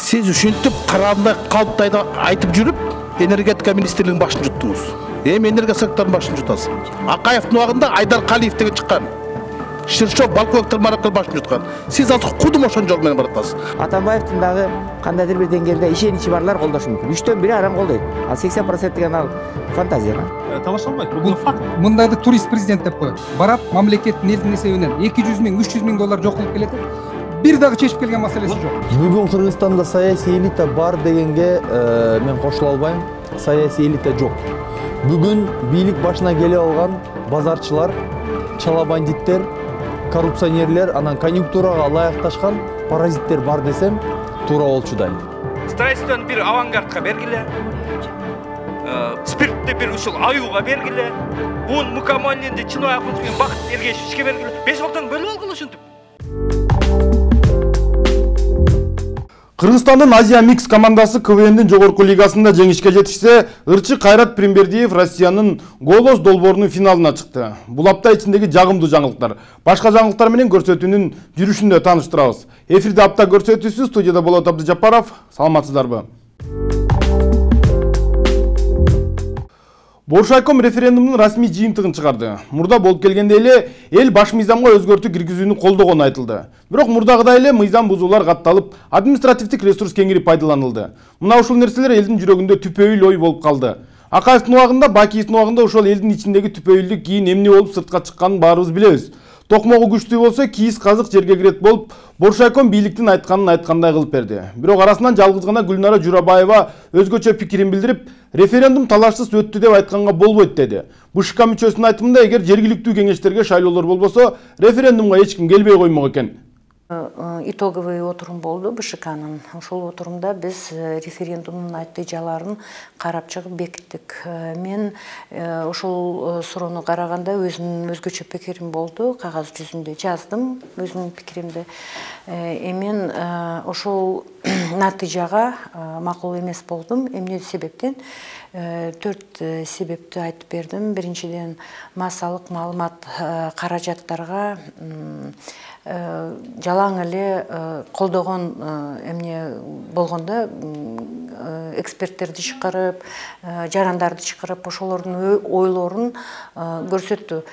Siz ушинтип карабында калыптайды айтып жүрүп, энергетика министрлигинин башын жуттуңуз. Эми энергия секторунун башын жутасыз. Акаевдин убагында Айдар Калиев деген чыккан. Ширшов Балковектер маракал башын жуткан. Сиз азыр кудум ошон жол менен баратасыз. Атамбаевдин дагы кандайдыр бир деңгээлде ишеничи барлар колдошу мүмкүн. 3төн 1 арам колдойт. Ал 80% деген ал фантазия. Талашалбайт. Бул факт. Мындайды турист президент деп коет. Барат мамлекеттин элдин эсебинен 200 миң, 300 миң доллар жок кылып келет. Бир дагы чечип келген маселеси жок. Бүгүн Кыргызстанда саясий элита бар дегенге мен кошула албайм. Саясий элита жок. Бүгүн бийлик башына келе алган базарчылар, чала бандиттер, коррупционерлер, анан конъюнктурага ылайыкташкан паразиттер бар десем туура болчудай. Строительствону бир авангардка бергиле. Спиртти бир ушул аюуга бергиле. Бун мукаммалинди Чыныбай Акматов менен Бакыт Эргешевичке бергиле. 5 жылдан бөлүп алгыла ушинтип. Кыргызстандын Азия Микс командасы КВНдин жогорку лигасында жеңишке жетишсе, ырчы Кайрат Примбердиев Россиянын Голос долбоорунун финалына чыкты. Бул апта ичиндеги жагымдуу жаңылыктар. Башка жаңылыктар менен көрсөтүүнүн жүрүшүндө тааныштырабыз. Эфирде апта көрсөтүүсү, студияда Болот Абдыжапаров. Саламатсыздарбы? Боршайком референдумдун расмий жыйынтыгын чыгарды. Мурда болуп келгенде эле эл баш мыйзамга өзгөртүү киргизүүнү колдогону айтылды. Бирок мурдагыдай эле мыйзам бузуулар катталып, административдик ресурс кеңири пайдаланылды. Мына ушул нерселер элдин жүрөгүндө түпөйүл ой болуп калды. Акаевдин убагында, Бакиевдин убагында ошол элдин ичиндеги түпөйүлдүк кийин эмне болуп сыртка чыкканын баарыбыз билебиз. Токмогу күчтүү болсо, кийиз казык жерге кирет болуп, Боршайком бийликтин айтканын айткандай кылып берди. Бирок арасынан жалгыз гана Гүлнара Журабаева өзгөчө пикирин билдирип, референдум талашсыз өттү деп айтканга болбойт деди. БШК мүчөсүнүн айтымында, эгер жергиликтүү кеңештерге шайлоолор болбосо, референдумга эч ким келбей коймок экен. Итоговый отурум болду БШКнын. Ошол отурумда биз референдумдун натыйжаларын карап чыгып бекиттик. Мен ошол суроону караганда өзүмдүн өзгөчө пикирим болду. Кагаз жүзүндө жаздым өзүмдүн пикиримди. Мен ошол натыйжага макул эмес болдум. Эмне себептен? 4 себепти айтып бердим. Биринчиден, массалык маалымат каражаттарга жалаң эле колдогон эмне болгондо эксперттерди чакырып, жарандарды чакырып, ошолордун ойлорун көрсөттү.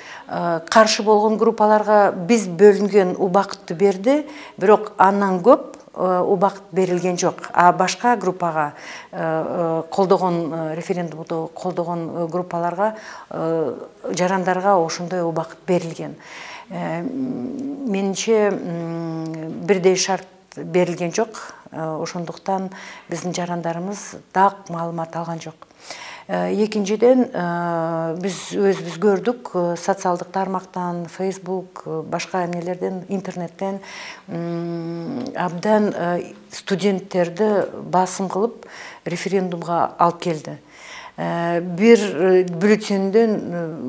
Каршы болгон группаларга биз бөлүнгөн убакытты берди, бирок андан көп убакыт берилген жок. А башка группага колдогон, референдумду колдогон группаларга, жарандарга ошондой убакыт берилген. Менимче бирдей шарт берилген жок. Ошондуктан биздин жарандарыбыз так маалымат алган жок. Экинчиден, биз өзүбүз көрдүк, социалдык тармактан, Facebook, башка эмнелерден, интернеттен абдан студенттерди басым кылып референдумга алып келди. Бир бюллетенден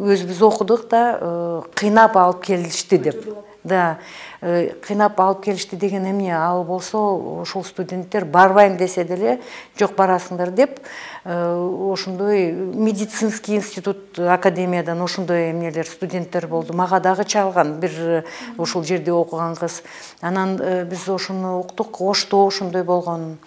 өзүбүз окудук да, кыйнап алып келишти деп. Да, кыйнап алып келишти деген эмне? Ал болсо, ошол студенттер барбайм десе деле, жок барасыңдар деп, ошондой медицинский институт, академиядан ошондой эмнелер студенттер болду. Мага дагы чалган бир ошол жерде окуган кыз. Анан биз ошону уктук, ошто ошондой болгонун.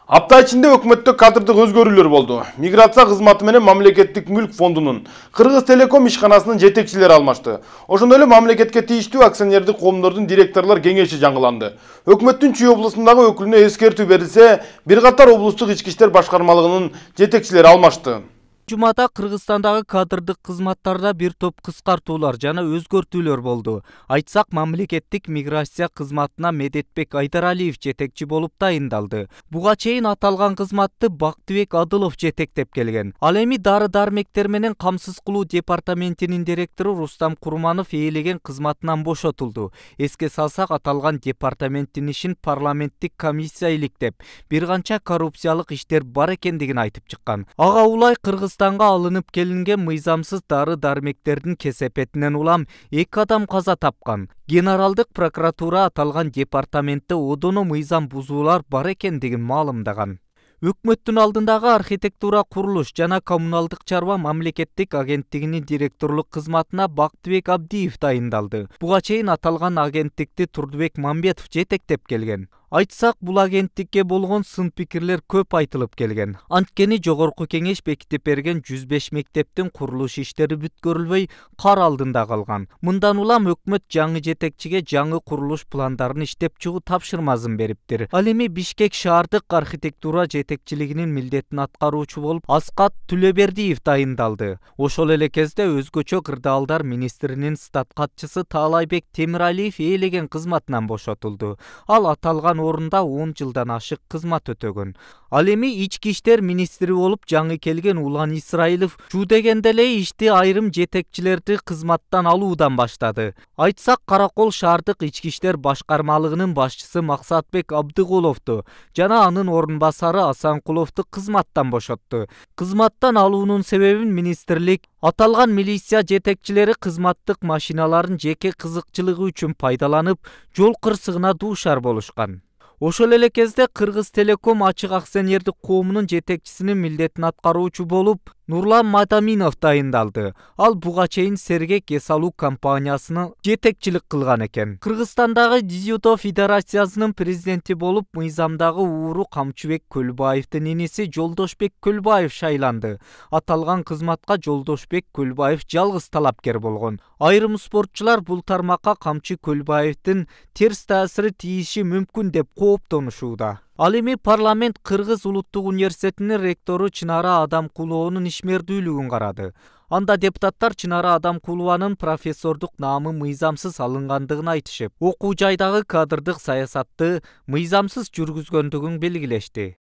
Апта ичинде өкмөттө кадрдык өзгөрүүлөр болду. Миграция кызматы менен мамлекеттик мүлк фондунун Кыргыз Телеком ишканасынын жетекчилери алмашты. Ошондой эле мамлекетке тийиштүү акционердик коомдордун директорлор кеңеши жаңыланды. Өкмөттүн Чүй облусундагы өкүлүнө эскертүү берилсе, бир катар облустук ички иштер башкармалыгынын жетекчилери алмашты. Жумада Кыргызстандагы кадрдык кызматтарда бир топ кыскартуулар жана өзгөртүүлөр болду. Айтсак, мамлекеттик миграция кызматына Медетбек Айдаралиев жетекчи болуп тайындалды. Буга чейин аталган кызматты Бактыбек Адылов жетектеп келген. Ал эми дары-дармектер менен камсыз кылуу департаментинин директору Рустам Курманов ээлеген кызматынан бошотулду. Эске салсак, аталган департаменттин ишин парламенттик комиссия иликтеп, бир канча коррупциялык иштер бар экендигин айтып чыккан. Ага улай Кыргызстанга алынып келинген мыйзамсыз дары-дармектердин кесепетинен улам 2 адам каза тапкан. Генералдык прокуратура аталган департаментте одоно мыйзам бузуулар бар экендигин маалымдаган. Өкмөттүн алдындагы архитектура, курулуш жана коммуналдык чарба мамлекеттик агенттигинин директорлук кызматына Бактыбек Абдиев дайындалды. Буга чейин аталган агенттикти Турдубек Мамбетов жетектеп келген. Айтсак, бул агенттикке болгон сын пикирлер көп айтылып келген. Анткени жогорку кеңеш бекитип берген 105 мектептин курулуш иштери бүткөрүлбөй кар алдында калган. Мындан улам өкмөт жаңы жетекчиге жаңы курулуш пландарын иштеп чыгуу тапшырмасын бериптир. Ал эми Бишкек шаардык архитектура жетекчилигинин милдетин аткаруучу болуп Аскат Түлөбердиев дайындалды. Ошол эле кезде өзгөчө кырдаалдар министринин стат катчысы Таалайбек Темиралиев ээлеген кызматынан бошотулду. Ал аталган орунда 10 жылдан ашык кызмат өтөгөн. Ал эми ички иштер министри болуп жаңы келген Улан Исраилов жуу дегенде эле ишти айрым жетекчилерди кызматтан алуудан баштады. Айтсак, Каракол шаардык ички иштер башкармалыгынын башчысы Максатбек Абдыголовду жана анын орун басары Асанкуловду кызматтан бошотту. Кызматтан алуунун себебин министрлик аталган милиция жетекчилери кызматтык машиналарын жеке кызыкчылыгы үчүн пайдаланып, жол кырсыгына дуушар болушкан. Ошол эле кезде Кыргыз Телеком ачык акционердик коомунун жетекчисинин милдетин аткаруучу болуп Нурлан Мадаминов дайындалды. Ал буга чейин Сергек эс алуу компаниясына жетекчилик кылган экен. Кыргызстандагы дзюдо федерациясынын президенти болуп мыйзамдагы Ууру Камчыбек Көлбаевдин иниси Жолдошбек Көлбаев шайланды. Аталган кызматка Жолдошбек Көлбаев жалгыз талапкер болгон. Айрым спортчулар бул тармакка Камчы Көлбаевдин терс таасири тийиши мүмкүн деп кооптонушууда. Ал эми парламент Кыргыз улуттук университетинин ректору Чынара Адамкулованын ишмердүүлүгүн карады. Анда депутаттар Чынара Адамкулованын профессордук наамы мыйзамсыз алынгандыгын айтышып, окуу жайдагы кадрдык саясатты мыйзамсыз жүргүзгөндүгүн белгилешти.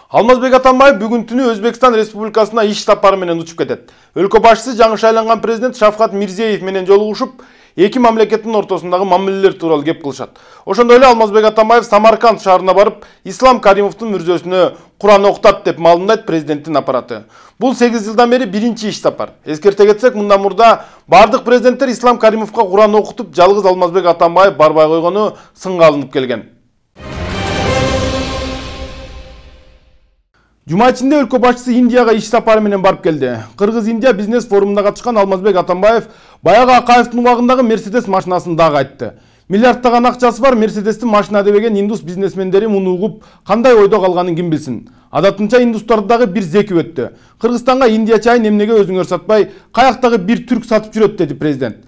Алмазбек Атамбаев бүгүн түнү Өзбекстан Республикасына иш сапары менен учуп кетет. Өлкө башчысы жаңы шайланган президент Шавкат Мирзиеев менен жолугушуп, эки мамлекеттин ортосундагы мамилелер тууралуу кеп кылышат. Ошондой эле Алмазбек Атамбаев Самарканд шаарына барып, Ислам Каримовдун мүрзөсүнө Куран окутат деп маалымдайт президенттин аппараты. Бул 8 жылдан бери биринчи иш сапар. Эскерте кетсек, мындан мурда бардык президенттер Ислам Каримовго Куран окутуп, жалгыз Алмазбек Атамбаев барбай койгону сынга алынып келген. Жума ичинде өлкө башчысы Индияга иш сапары менен барып келди. Кыргыз-Индия бизнес форумунда катышкан Алмазбек Атамбаев баягы Акаевдин убагындагы Мерседес машинасын дагы айтты. Миллиардтаган акчасы бар Мерседестин машина дебеген индус бизнесмендери муну угуп, кандай ойдо калганын ким билсин. Адатынча индустарды дагы бир зеки өттү. Кыргызстанга Индия чайын эмнеге өзүңөр сатпай, каяктагы бир түрк сатып жүрөт, деди президент.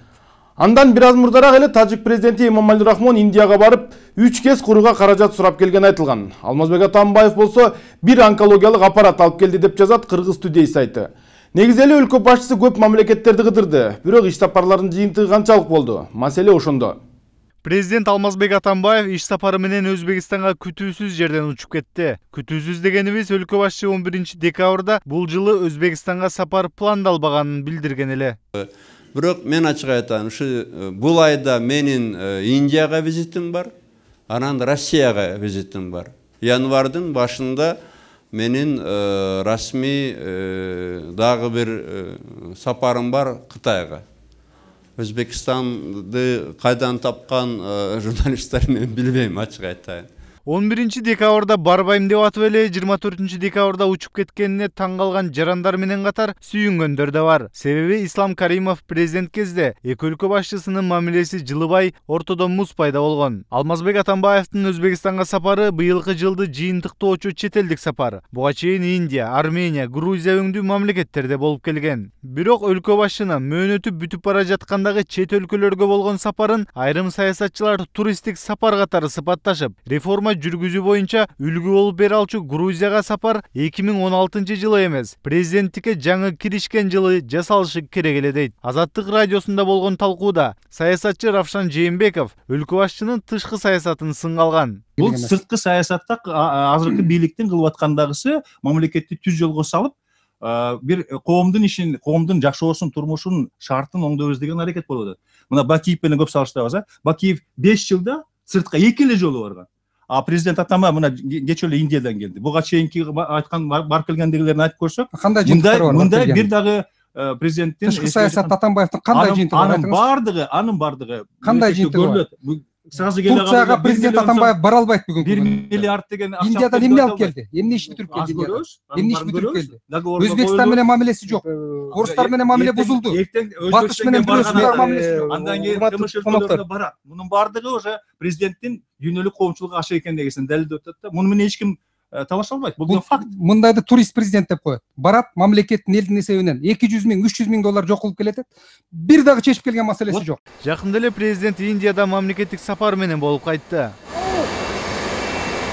Андан бир аз мурдараак эле тажик президенти Эмомали Рахмон Индияга барып, 3 кез курууга каражат сурап келген айтылган. Алмазбек Атамбаев болсо бир онкологиялык аппарат алып келди деп жазат Кыргыз Today сайты. Негизи эле өлкө башчысы көп мамлекеттерди кыдырды, бирок иш сапарларынын жыйынтыгы канчалык болду? Маселе ошондо. Президент Алмазбек Атамбаев иш сапары менен Өзбекстанга күтүүсүз жерден учуп кетти. Күтүүсүз дегенибиз өлкө башчы 11 декабрда бул жылы Өзбекстанга сапар пландалбаганын билдирген эле. Бирок мен ачык айтам, бул айда менин Индияга визитим бар, анан Россияга визитим бар. Январдын башында менин расмий дагы бир сапарым бар Кытайга. Өзбекстанды кайдан тапкан журналисттер мен билбейм, ачык айтайын. 11 декабрда барбайм деп атып эле 24 декабрда учуп кеткенине таң калган жарандар менен катар сүйүнгөндөр да бар. Себеби Ислам Каримов президент кезде эки өлкө башчысынын мамилеси жылыбай, ортодо муз пайда болгон. Алмазбек Атамбаевдин Өзбекстанга сапары быйылкы жылды жыйынтыктоочу чет элдик сапар. Буга чейин Индия, Армения, Грузия өңдүү мамлекеттерде болуп келген. Бирок өлкө башчынын мөөнөтү бүтүп бара жаткандагы чет өлкөлөргө болгон сапарын айрым саясатчылар туристтик сапар катары сыпатташып, реформа жүргүзүү боюнча үлгү болуп бере алчу Грузияга сапар 2016 жылы эмес, президенттикке жаңы киришкен жылы жасалышы керек эле дейт. Азаттык радиосунда болгон талкууда саясатчы Равшан Жээнбеков өлкө башчынын тышкы саясатын сынга алган. Бул сырткы саясатта азыркы бийликтин кылып аткандагысы мамлекетти түз жолго салып, бир коомдун ишин, коомдун жакшысын, турмушун шартын оңдойбуз деген аракет болуп атат. Мына Бакиев менен көп салыштырабыз. Бакиев 5 жылда сыртка 2 эле жолу барган. Президент Атамбаев мына кече эле Индиядан келди. Буга чейинки айткан барып келгендегилерин айтып көрсөк, мындай бир дагы президенттин тышкы саясат Атамбаевдин кандай жыйынтыгы бар? Анын бардыгы кандай жыйынтыгы бар? сразу келе Турцияга президент Атамбаев бара албайт бүгүн. 1 миллиард деген акча. Индиядан эмне алып келди? Эмне иш бүтүрүп келди Индиядан? Эмне иш бүтүрүп келди? Өзбекстан менен мамилеси жок. Орустар менен мамиле бузулду. Батыш менен бирөөсүнүн мамилеси жок. Андан кийин кылмыш өлкөлөрүнө барат. Мунун баардыгы уже президенттин дүйнөлүк коомчулукка ашык экендигин далилдеп атат да. Муну менен эч ким талаша албайт. Бул факт. Мындайды турист президент деп коет. Барат, мамлекеттин элдин эсебинен 200 миң, 300 миң доллар жок кылып келет. Бир дагы чечип келген маселеси жок. Жакында эле президент Индияда мамлекеттик сапар менен болуп кайтты.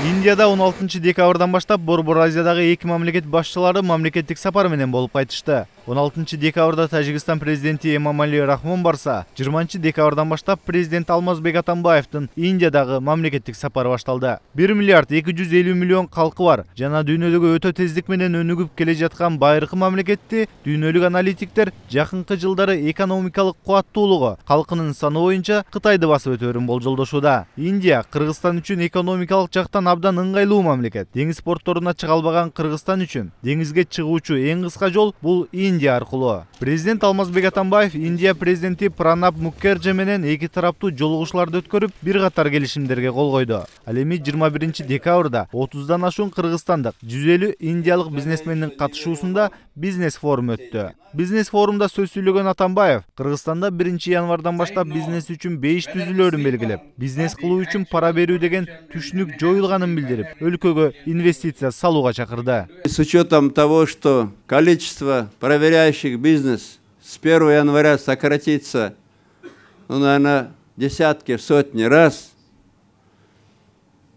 Индияда 16 декабрдан баштап Борбор Азиядагы эки мамлекет башчылары мамлекеттик сапар менен болуп кайтышты. 16 декабрда Тажикстан президенти Эмомали Рахмон барса, 20 декабрдан баштап президент Алмазбек Атамбаевдин Индиядагы мамлекеттик сапары башталды. 1 миллиард 250 миллион калкы бар жана дүйнөдөгү өтө тездик менен өнүгүп келе жаткан байыркы мамлекетти дүйнөлүк аналитиктер жакынкы жылдары экономикалык кубаттуулугу калкынын саны боюнча Кытайды басып өтөөрүн болжолдошууда. Индия Кыргызстан үчүн экономикалык жактан абдан ыңгайлуу мамлекет. Деңиз порторуна чыга албаган Кыргызстан үчүн деңизге чыгуучу эң кыска жол бул Индия аркылуу. Президент Алмазбек Атамбаев Индия президенти Пранаб Мукхерджи менен эки тараптуу жолугушууларды өткөрүп, бир катар келишимдерге кол койду. Ал эми 21 декабрда 30дан ашуун кыргызстандык 150 индиялык бизнесмендин катышуусунда бизнес форум өттү. Бизнес форумда сөз сүйлөгөн Атамбаев Кыргызстанда 1 январдан баштап бизнес үчүн бейиш түзүлөөрүн белгилеп, бизнес кылуу үчүн пара берүү деген түшүнүк жоюлганын билдирип, өлкөгө инвестиция салууга чакырды. С учетом того, что количество проверяющих бизнес с 1 января сократится, ну, наверное, десятки, сотни раз,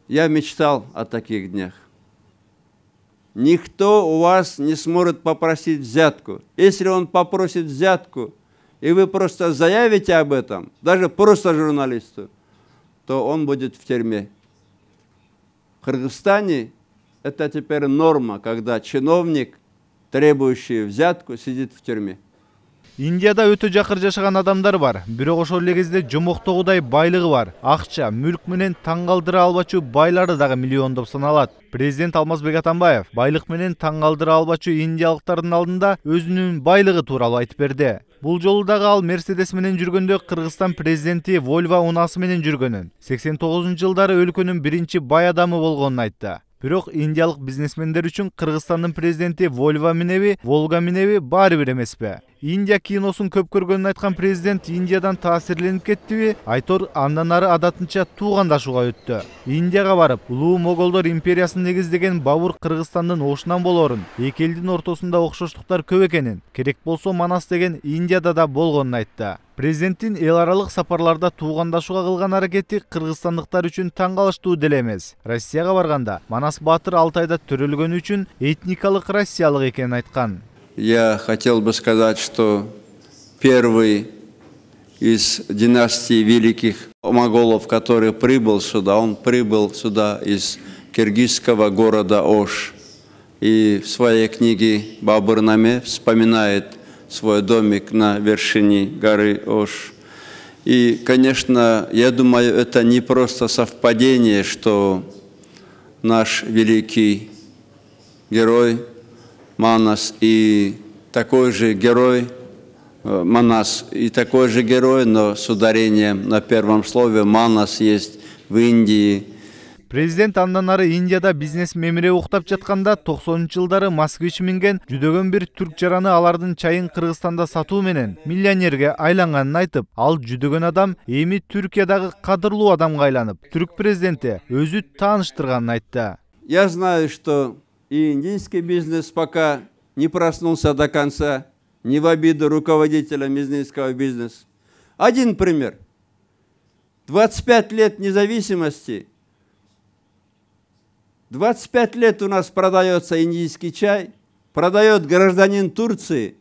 я мечтал о таких днях. Никто у вас не сможет попросить взятку. Если он попросит взятку, и вы просто заявите об этом, даже просто журналисту, то он будет в тюрьме. В Кыргызстане это теперь норма, когда чиновник, требующий взятку, сидит в тюрьме. Индияда өтө жакыр жашаган адамдар бар, бирок ошол эле кезде жомоктогудай байлыгы бар. Акча, мүлк менен таң калтыра албачу байлары дагы миллиондоп саналат. Президент Алмазбек Атамбаев байлык менен таң калтыра албачу индиялыктардын алдында өзүнүн байлыгы тууралуу айтып берди. Бул жолу дагы ал Мерседес менен жүргөндө Кыргызстан президенти Volvo унаасы менен жүргөнүн, 89-жылдары өлкөнүн биринчи бай адамы болгонун айтты. Бирок индиялык бизнесмендер үчүн Кыргызстандын президенти Volvo минеби, Volga минеби баары бир эмеспи. Индия киносун көп көргөнүн айткан президент Индиядан таасирленип кеттиби? Айтор андан ары адатынча туугандашууга өттү. Индияга барып, улуу моголдор империясын негиздеген Бабур Кыргызстандын ошунан болоорун, эки элдин ортосунда окшоштуктар көп экенин, керек болсо Манас деген Индияда да болгонун айтты. Президенттин эл аралык сапарларда туугандашууга кылган аракети кыргызстандыктар үчүн таң калыштуу деле эмес. Россияга барганда Манас Баатыр 6 айда төрөлгөнү үчүн этникалык россиялык экенин айткан. Я хотел бы сказать, что первый из династии великих моголов, который прибыл сюда, он прибыл сюда из киргизского города Ош. И в своей книге Бабурнаме вспоминает свой домик на вершине горы Ош. И, конечно, я думаю, это не просто совпадение, что наш великий герой Манас и такой же герой Манас и такой же герой, но с ударением на первом слове Манас есть в Индии. Президент андан ары Индияда бизнес мемире уктап жатканда 90-жылдары Москвич минген жүдөгөн бир түрк жараны алардын чайын Кыргызстанда сатуу менен миллионерге айланганын айтып, ал жүдөгөн адам эми Түркиядагы кадырлуу адамга айланып, түрк президенти өзү тааныштырганын айтты. Я знаю, что и индийский бизнес пока не проснулся до конца, не в обиду руководителям индийского бизнеса. Один пример. 25 лет независимости. 25 лет у нас продается индийский чай, продает гражданин Турции,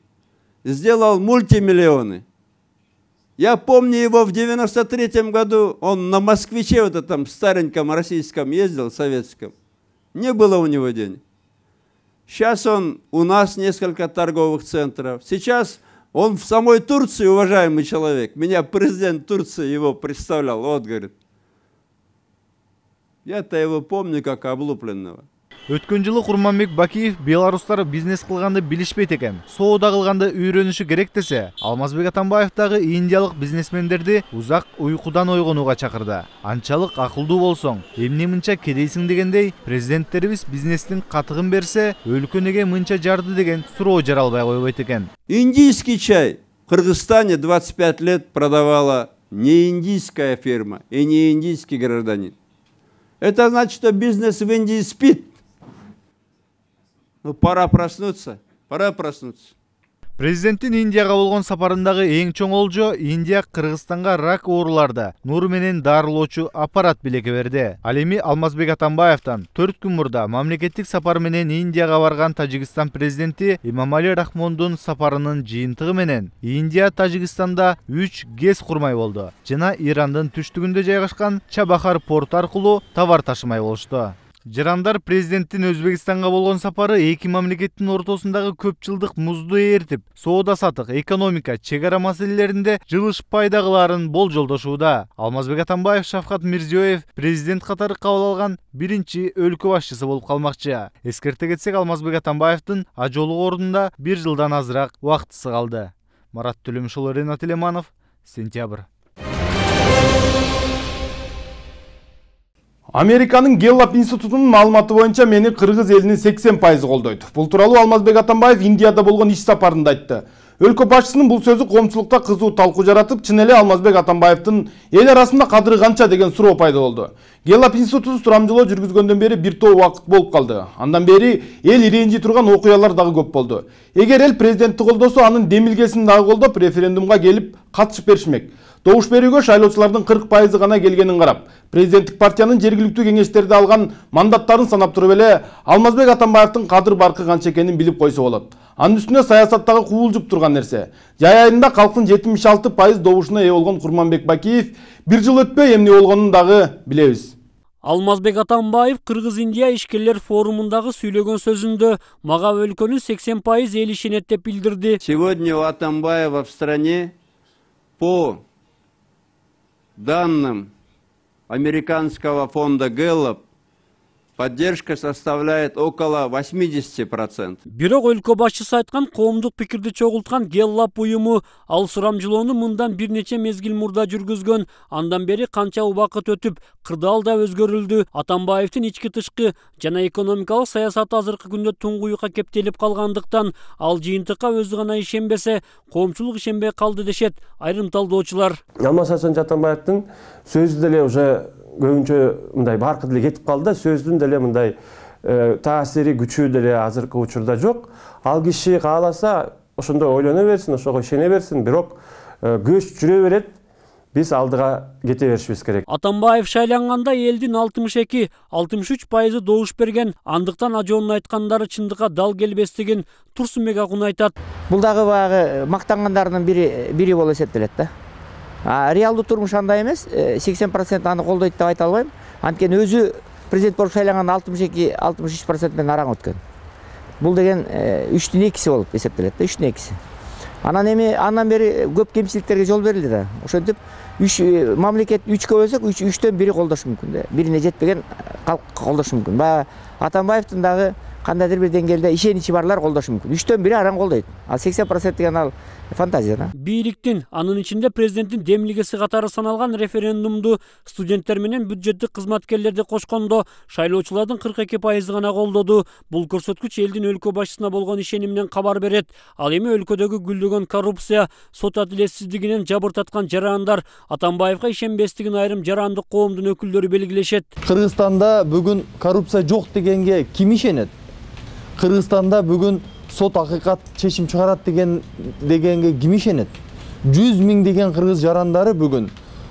сделал мультимиллионы. Я помню его в 93-м году, он на москвиче вот этом стареньком российском ездил, советском. Не было у него денег. Сейчас он у нас несколько торговых центров. Сейчас он в самой Турции, уважаемый человек. Меня президент Турции его представлял. Вот, говорит. Я-то его помню как облупленного. Өткөн жылы Курманбек Бакиев белорустар бизнес кылганды билишпейт экен, соода кылганды үйрөнүшү керек десе, Алмазбек Атамбаев дагы индиялык бизнесмендерди узак уйкудан ойгонууга чакырды. Анчалык акылдуу болсоң, эмне мынча кедейсиң дегендей, президенттерибиз бизнестин катыгын берсе, өлкөнүгө мынча жарды деген суроо жаралбай койбойт экен. Индийский чай в Кыргызстане 25 лет продавала не индийская фирма и не индийский гражданин. Это значит, что бизнес в Индии спит. Ну, пора проснуться, пора проснуться. Президенттин Индияга болгон сапарындагы эң чоң олжо Индия Кыргызстанга рак ооруларды нур менен дарылоочу аппарат белеке берди. Ал эми Алмазбек Атамбаевтан 4 күн мурда мамлекеттик сапар менен Индияга барган Тажикстан президенти Имамали Рахмондун сапарынын жыйынтыгы менен Индия Тажикстанда 3 ГЭС курмай болду. Жана Ирандын түштүгүндө жайгашкан Чабахар порту аркылуу товар ташымай болушту. Жарандар президенттин Өзбекстанга болгон сапары эки мамлекеттин ортосундагы көп жылдык музду эритип, соода сатык, экономика, чек ара маселелеринде жылыш пайда кылаарын болжолдошууда. Алмазбек Атамбаев Шавкат Мирзиёев президент катары кабыл алган биринчи өлкө башчысы болуп калмакчы. Эскерте кетсек, Алмазбек Атамбаевдин ажоолук ордунда 1 жылдан азыраак убактысы калды. Марат Төлөмүшұлы, Ренат Элеманов, Сентябрь. Американын Гэллап институтунун маалыматы боюнча мени кыргыз элинин 80% колдойт. Бул тууралуу Алмазбек Атамбаев Индияда болгон иш сапарында айтты. Өлкө башчысынын бул сөзү коомчулукта кызуу талкуу жаратып, чын эле Алмазбек Атамбаевдин эл арасында кадыры канча деген суроо пайда болду. Гэллап институту сурамжылоо жүргүзгөндөн бери бир топ убакыт болуп калды. Андан бери эл иренжи турган окуялар дагы көп болду. Эгер эл президентти колдосо, анын демилгесин дагы колдоп референдумга келип катышып беришмек. Добуш берүүгө шайлоочулардын 40% гана келгенин карап, президенттик партиянын жергиликтүү кеңештерде алган мандаттарын санап туруп эле Алмазбек Атамбаевдин кадыр баркы канча экенин билип койсо болот. Анын үстүнө саясаттагы куулжуп турган нерсе. Жай айында калктын 76% добушуна ээ болгон Курманбек Бакиев бир жыл өтпөй эмне болгонун дагы билебиз. Алмазбек Атамбаев Кыргыз-Индия ишкерлер форумундагы сүйлөгөн сөзүндө мага өлкөнүн 80% эл ишенет деп билдирди. Сегодня у Атамбаева в стране по данным американского фонда Гэллап поддержка составляет около 80%. Бирок өлкө башчысы айткан коомдук пикирди чогулткан Гэллап уюму ал сурамжылоону мындан бир нече мезгил мурда жүргүзгөн. Андан бери канча убакыт өтүп, кырдаал да өзгөрүлдү. Атамбаевдин ички тышкы жана экономикалык саясаты азыркы күндө туңгуюкка кептелип калгандыктан ал жыйынтыкка өзү гана ишенбесе, коомчулук ишенбей калды дешет айрым талдоочулар. Алмаз Атамбаевдин сөзү деле уже көбүнчө мындай баркы деле кетип калды. Сөздүн деле мындай таасири, күчү деле азыркы учурда жок. Ал киши кааласа ошондой ойлоно берсин, ошого ишене берсин, бирок көч жүрө берет. Биз алдыга кете беришибиз керек. Атамбаев шайланганда элдин 62-63% добуш берген. Андыктан ажоонун айткандары чындыкка дал келбестигин Турсунбек Акун айтат. Бул дагы баягы мактангандардын бири болуп эсептелет да. Реалдуу турмуш андай эмес, 80% аны колдойт деп айта албайм. Анткени өзү президент болуп шайланганда 62-63% менен араң өткөн. Бул деген 3-түн 2-си болуп эсептелет да, 3-түн 2-си. Андан бери көп кемчиликтерге жол берилди да. Ошентип мамлекет 3-кө бөлсөк, 3-төн 1-и колдошу мүмкүн да. Бирине жетпеген калк колдошу мүмкүн. Баягы Атамбаевдин дагы кандайдыр бир деңгээлде ишеничи барлар колдошу мүмкүн. 3-төн 1-и араң колдойт. Ал 80% деген ал фантазия да. Бийликтин, анын ичинде президенттин демилгеси катары саналган референдумду студенттер менен бюджеттик кызматкерлерди кошкондо шайлоочулардын 42% гана колдоду. Бул көрсөткүч элдин өлкө башчысына болгон ишениминен кабар берет. Ал эми өлкөдөгү гүлдөгөн коррупция, сот адилетсиздигинен жабыртаткан жарандар Атамбаевга ишенбестигин айрым жарандык коомдун өкүлдөрү белгилешет. Кыргызстанда бүгүн коррупция жок дегенге ким ишенет? Кыргызстанда бүгүн сот акыйкат чечим чыгарат дегенге ким ишенет? 100 миң деген кыргыз жарандары бүгүн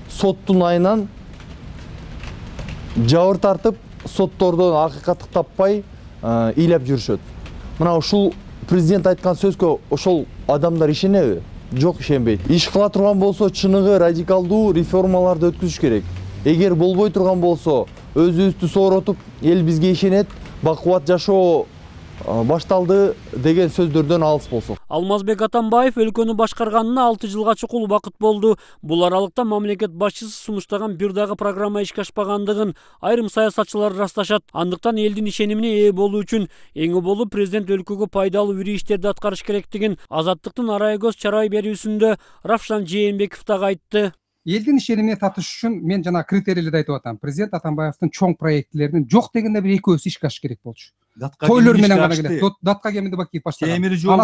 соттун айынан жабыр тартып, соттордон акыйкатты таппай ыйлап жүрүшөт. Мына ушул президент айткан сөзгө ошол адамдар ишенеби? Жок, ишенбейт. Иш кыла турган болсо, чыныгы радикалдуу реформаларды өткүзүш керек. Эгер болбой турган болсо, өзүбүздү сооротуп, эл бизге ишенет, бакубат жашоо башталды деген сөздөрдөн алыс болсок. Алмазбек Атамбаев өлкөнү башкарганына 6 жылга чукул убакыт болду. Бул аралыкта мамлекет башчысы сунуштаган бир дагы программа ишке ашпагандыгын айрым саясатчылар ырасташат. Андыктан элдин ишенимине ээ болуу үчүн эң болуп президент өлкөгө пайдалуу ири иштерди аткарыш керектигин Азаттыктын арай көз чарай берүүсүндө Равшан Жээнбеков дагы айтты. Элдин ишенимине татыш үчүн мен жана критерийлерди айтып атам. Президент Атамбаевдин чоң проектлеринин жок дегенде бир экөөсү ишке ашыш керек болчу. Тойлор менен гана келет. Датка кеминде Бакиев баштаган. Темир жол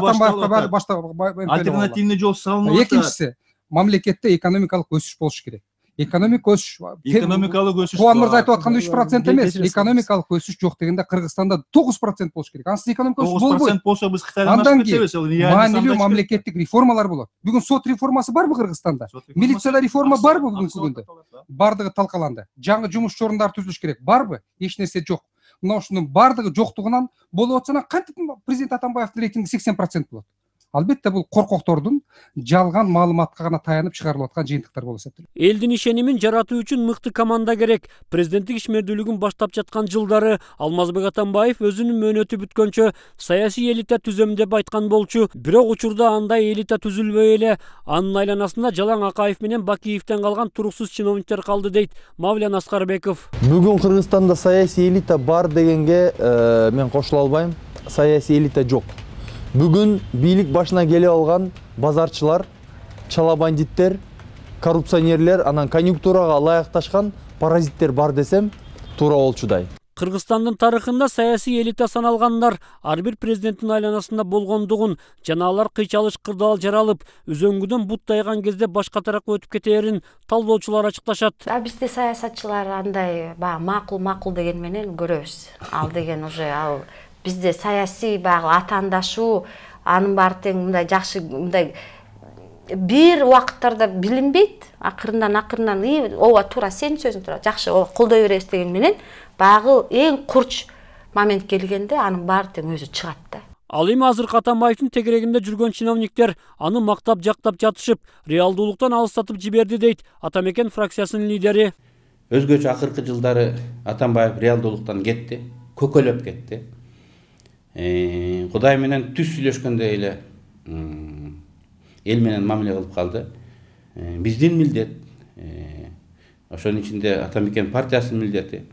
альтернативный жол салынып атат. Экинчиси, мамлекетте экономикалык өсүш болуш керек. Экономикалык өсүш. Кубан мырза айтып атканда 3% эмес, экономикалык өсүш жок дегенде Кыргызстанда 9% болуш керек. Ансыз экономика өсүш болбойт. 9% болсо биз Кытайдан ашып кетебиз. Маанилүү мамлекеттик реформалар болот. Бүгүн сот реформасы барбы Кыргызстанда? Милицияда реформа барбы бүгүнкү күндө? Бардыгы талкаланды. Жаңы жумуш орындары түзүлүш керек. Барбы? Эч нерсе жок. Мына ушунун бардыгы жоктугунан болуп атса, кантип президент Атамбаевдин рейтинги 80% болот? Албетте бул коркоктордун жалган маалыматка гана таянып чыгарылып аткан жыйынтыктар болуп эсептелет. Элдин ишенимин жаратуу үчүн мыкты команда керек. Президенттик ишмердүүлүгүн баштап жаткан жылдары Алмазбек Атамбаев өзүнүн мөөнөтү бүткөнчө саясий элита түзөм деп айткан болчу. Бирок учурда андай элита түзүлбөй эле. Анын айланасында Жалаң Акаев менен Бакиевден калган туруксуз чиновниктер калды дейт Мавлян Аскарбеков. Бүгүн Кыргызстанда саясий элита бар дегенге мен кошула албайм. Саясий элита жок. Бүгүн бийлик башына келе алган базарчылар, чала бандиттер, коррупционерлер, анан конъюнктурага ылайыкташкан паразиттер бар десем туура болчудай. Кыргызстандын тарыхында саясий элита саналгандар ар бир президенттин айланасында болгондугун жана алар кыйчалыш кырдаал жаралып, үзөңгүдөн бут тайган кезде башка тарапка өтүп кетээрин талдоочулар ачыкташат. Бизде саясатчылар андай макул деген менен көрөбүз. Ал деген уже бизде саясий атаандашуу анын баары тең мындай жакшы мындай бир убакыттарда билинбейт. Акырындан ооба туура сенин сөзүң туура жакшы колдой беребиз деген менен багы эң курч момент келгенде анын баары тең өзү чыгат да. Ал эми азыркы Атамбаевдин тегерегинде жүргөн чиновниктер аны мактап жактап жатышып, реалдуулуктан алыстатып жиберди дейт Атамекен фракциясынын лидери. Өзгөчө акыркы жылдары Атамбаев реалдуулуктан кетти, көкөлөп кетти. Кудай менен түз сүйлөшкөндөй эле эл менен мамиле кылып калды. Биздин милдет, ошонун ичинде Атамекен партиясынын милдети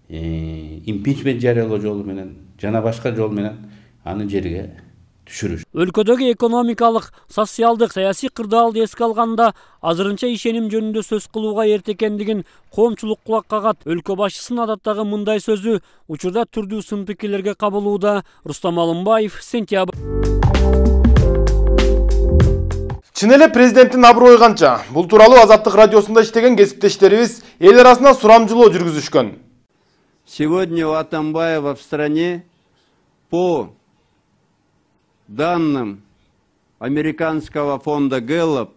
импичмент жарыялоо жолу менен жана башка жол менен аны жерге түшүрүш. Өлкөдөгү экономикалык, социалдык, саясий кырдаалды эске алганда азырынча ишеним жөнүндө сөз кылууга эрте экендигин коомчулук кулак кагат. Өлкө башчысынын адаттагы мындай сөзү учурда түрдүү сын пикирлерге кабылууда. Рустам Алымбаев, Сентябрь. Чын эле президенттин аброю канча? Бул тууралуу Азаттык радиосунда иштеген кесиптештерибиз эл арасында сурамжылоо жүргүзүшкөн. Сегодня у Атамбаева в стране по данным американского фонда Gallup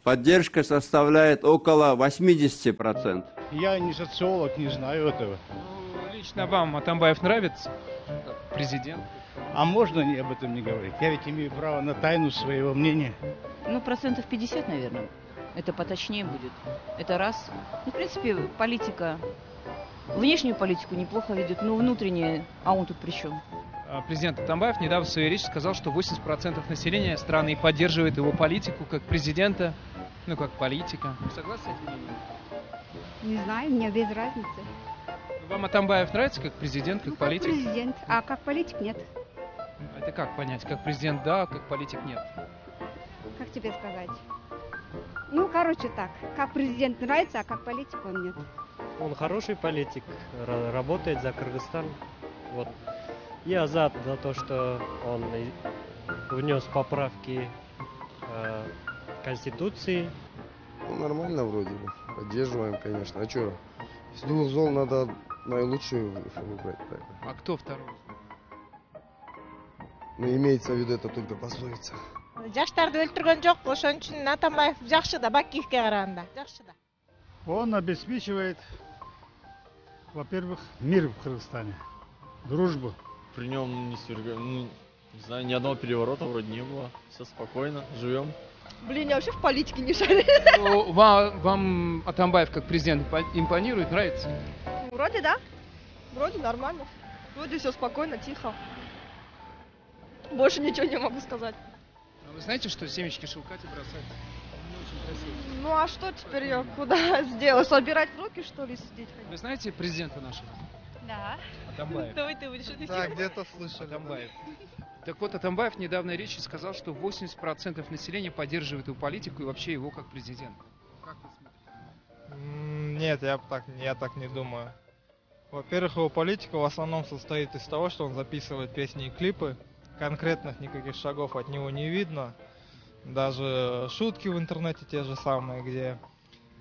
поддержка составляет около 80%. Я не социолог, не знаю этого. Лично вам Атамбаев нравится, президент? А можно об этом не говорить? Я ведь имею право на тайну своего мнения. Ну, 50%, наверное. Это поточнее будет. Это раз. Ну, в принципе, политика, внешнюю политику неплохо ведет, но внутреннее, а он тут при чем? Президент Атамбаев недавно в своей речи сказал, что 80% населения страны поддерживает его политику как президента, ну как политика. Вы согласны с этим мнением? Не знаю, мне без разницы. Вам Атамбаев нравится как президент, как политик? Как президент, а как политик нет. Это как понять? Как президент да, как политик нет? Как тебе сказать? Ну, короче так, как президент нравится, а как политик он нет. Он хороший политик, работает за Кыргызстан. Вот. Я за то, что он внес поправки Конституции. Ну, нормально вроде бы. Поддерживаем, конечно. А что? С двух зол надо наилучшую выбрать. А кто второй? Ну, имеется в виду это только пословица. Жаштарды өлтүргөн жок, ошон үчүн Атамбаев жакшы да, Бакиевке караганда. Жакшы да. Он обеспечивает, во-первых, мир в Кыргызстане, дружбу. При нем не знаю, ни одного переворота вроде не было. Все спокойно, живем. Блин, я вообще в политике не шарю. Вам Атамбаев как президент импонирует, нравится? Вроде да. Вроде нормально. Вроде все спокойно, тихо. Больше ничего не могу сказать. А вы знаете, что семечки шелкати бросать? Не очень красиво. Ну а что теперь я куда сделаю? Собирать в руки, что ли, сидеть? Вы знаете президента нашего? Да. Атамбаев. Давай ты будешь отвечать. Да, где-то слышали. Атамбаев. Так вот, Атамбаев в недавней речи сказал, что 80% населения поддерживает его политику и вообще его как президента. Как вы смотрите? Нет, я так не думаю. Во-первых, его политика в основном состоит из того, что он записывает песни и клипы. Конкретных никаких шагов от него не видно. Даже шутки в интернете те же самые, где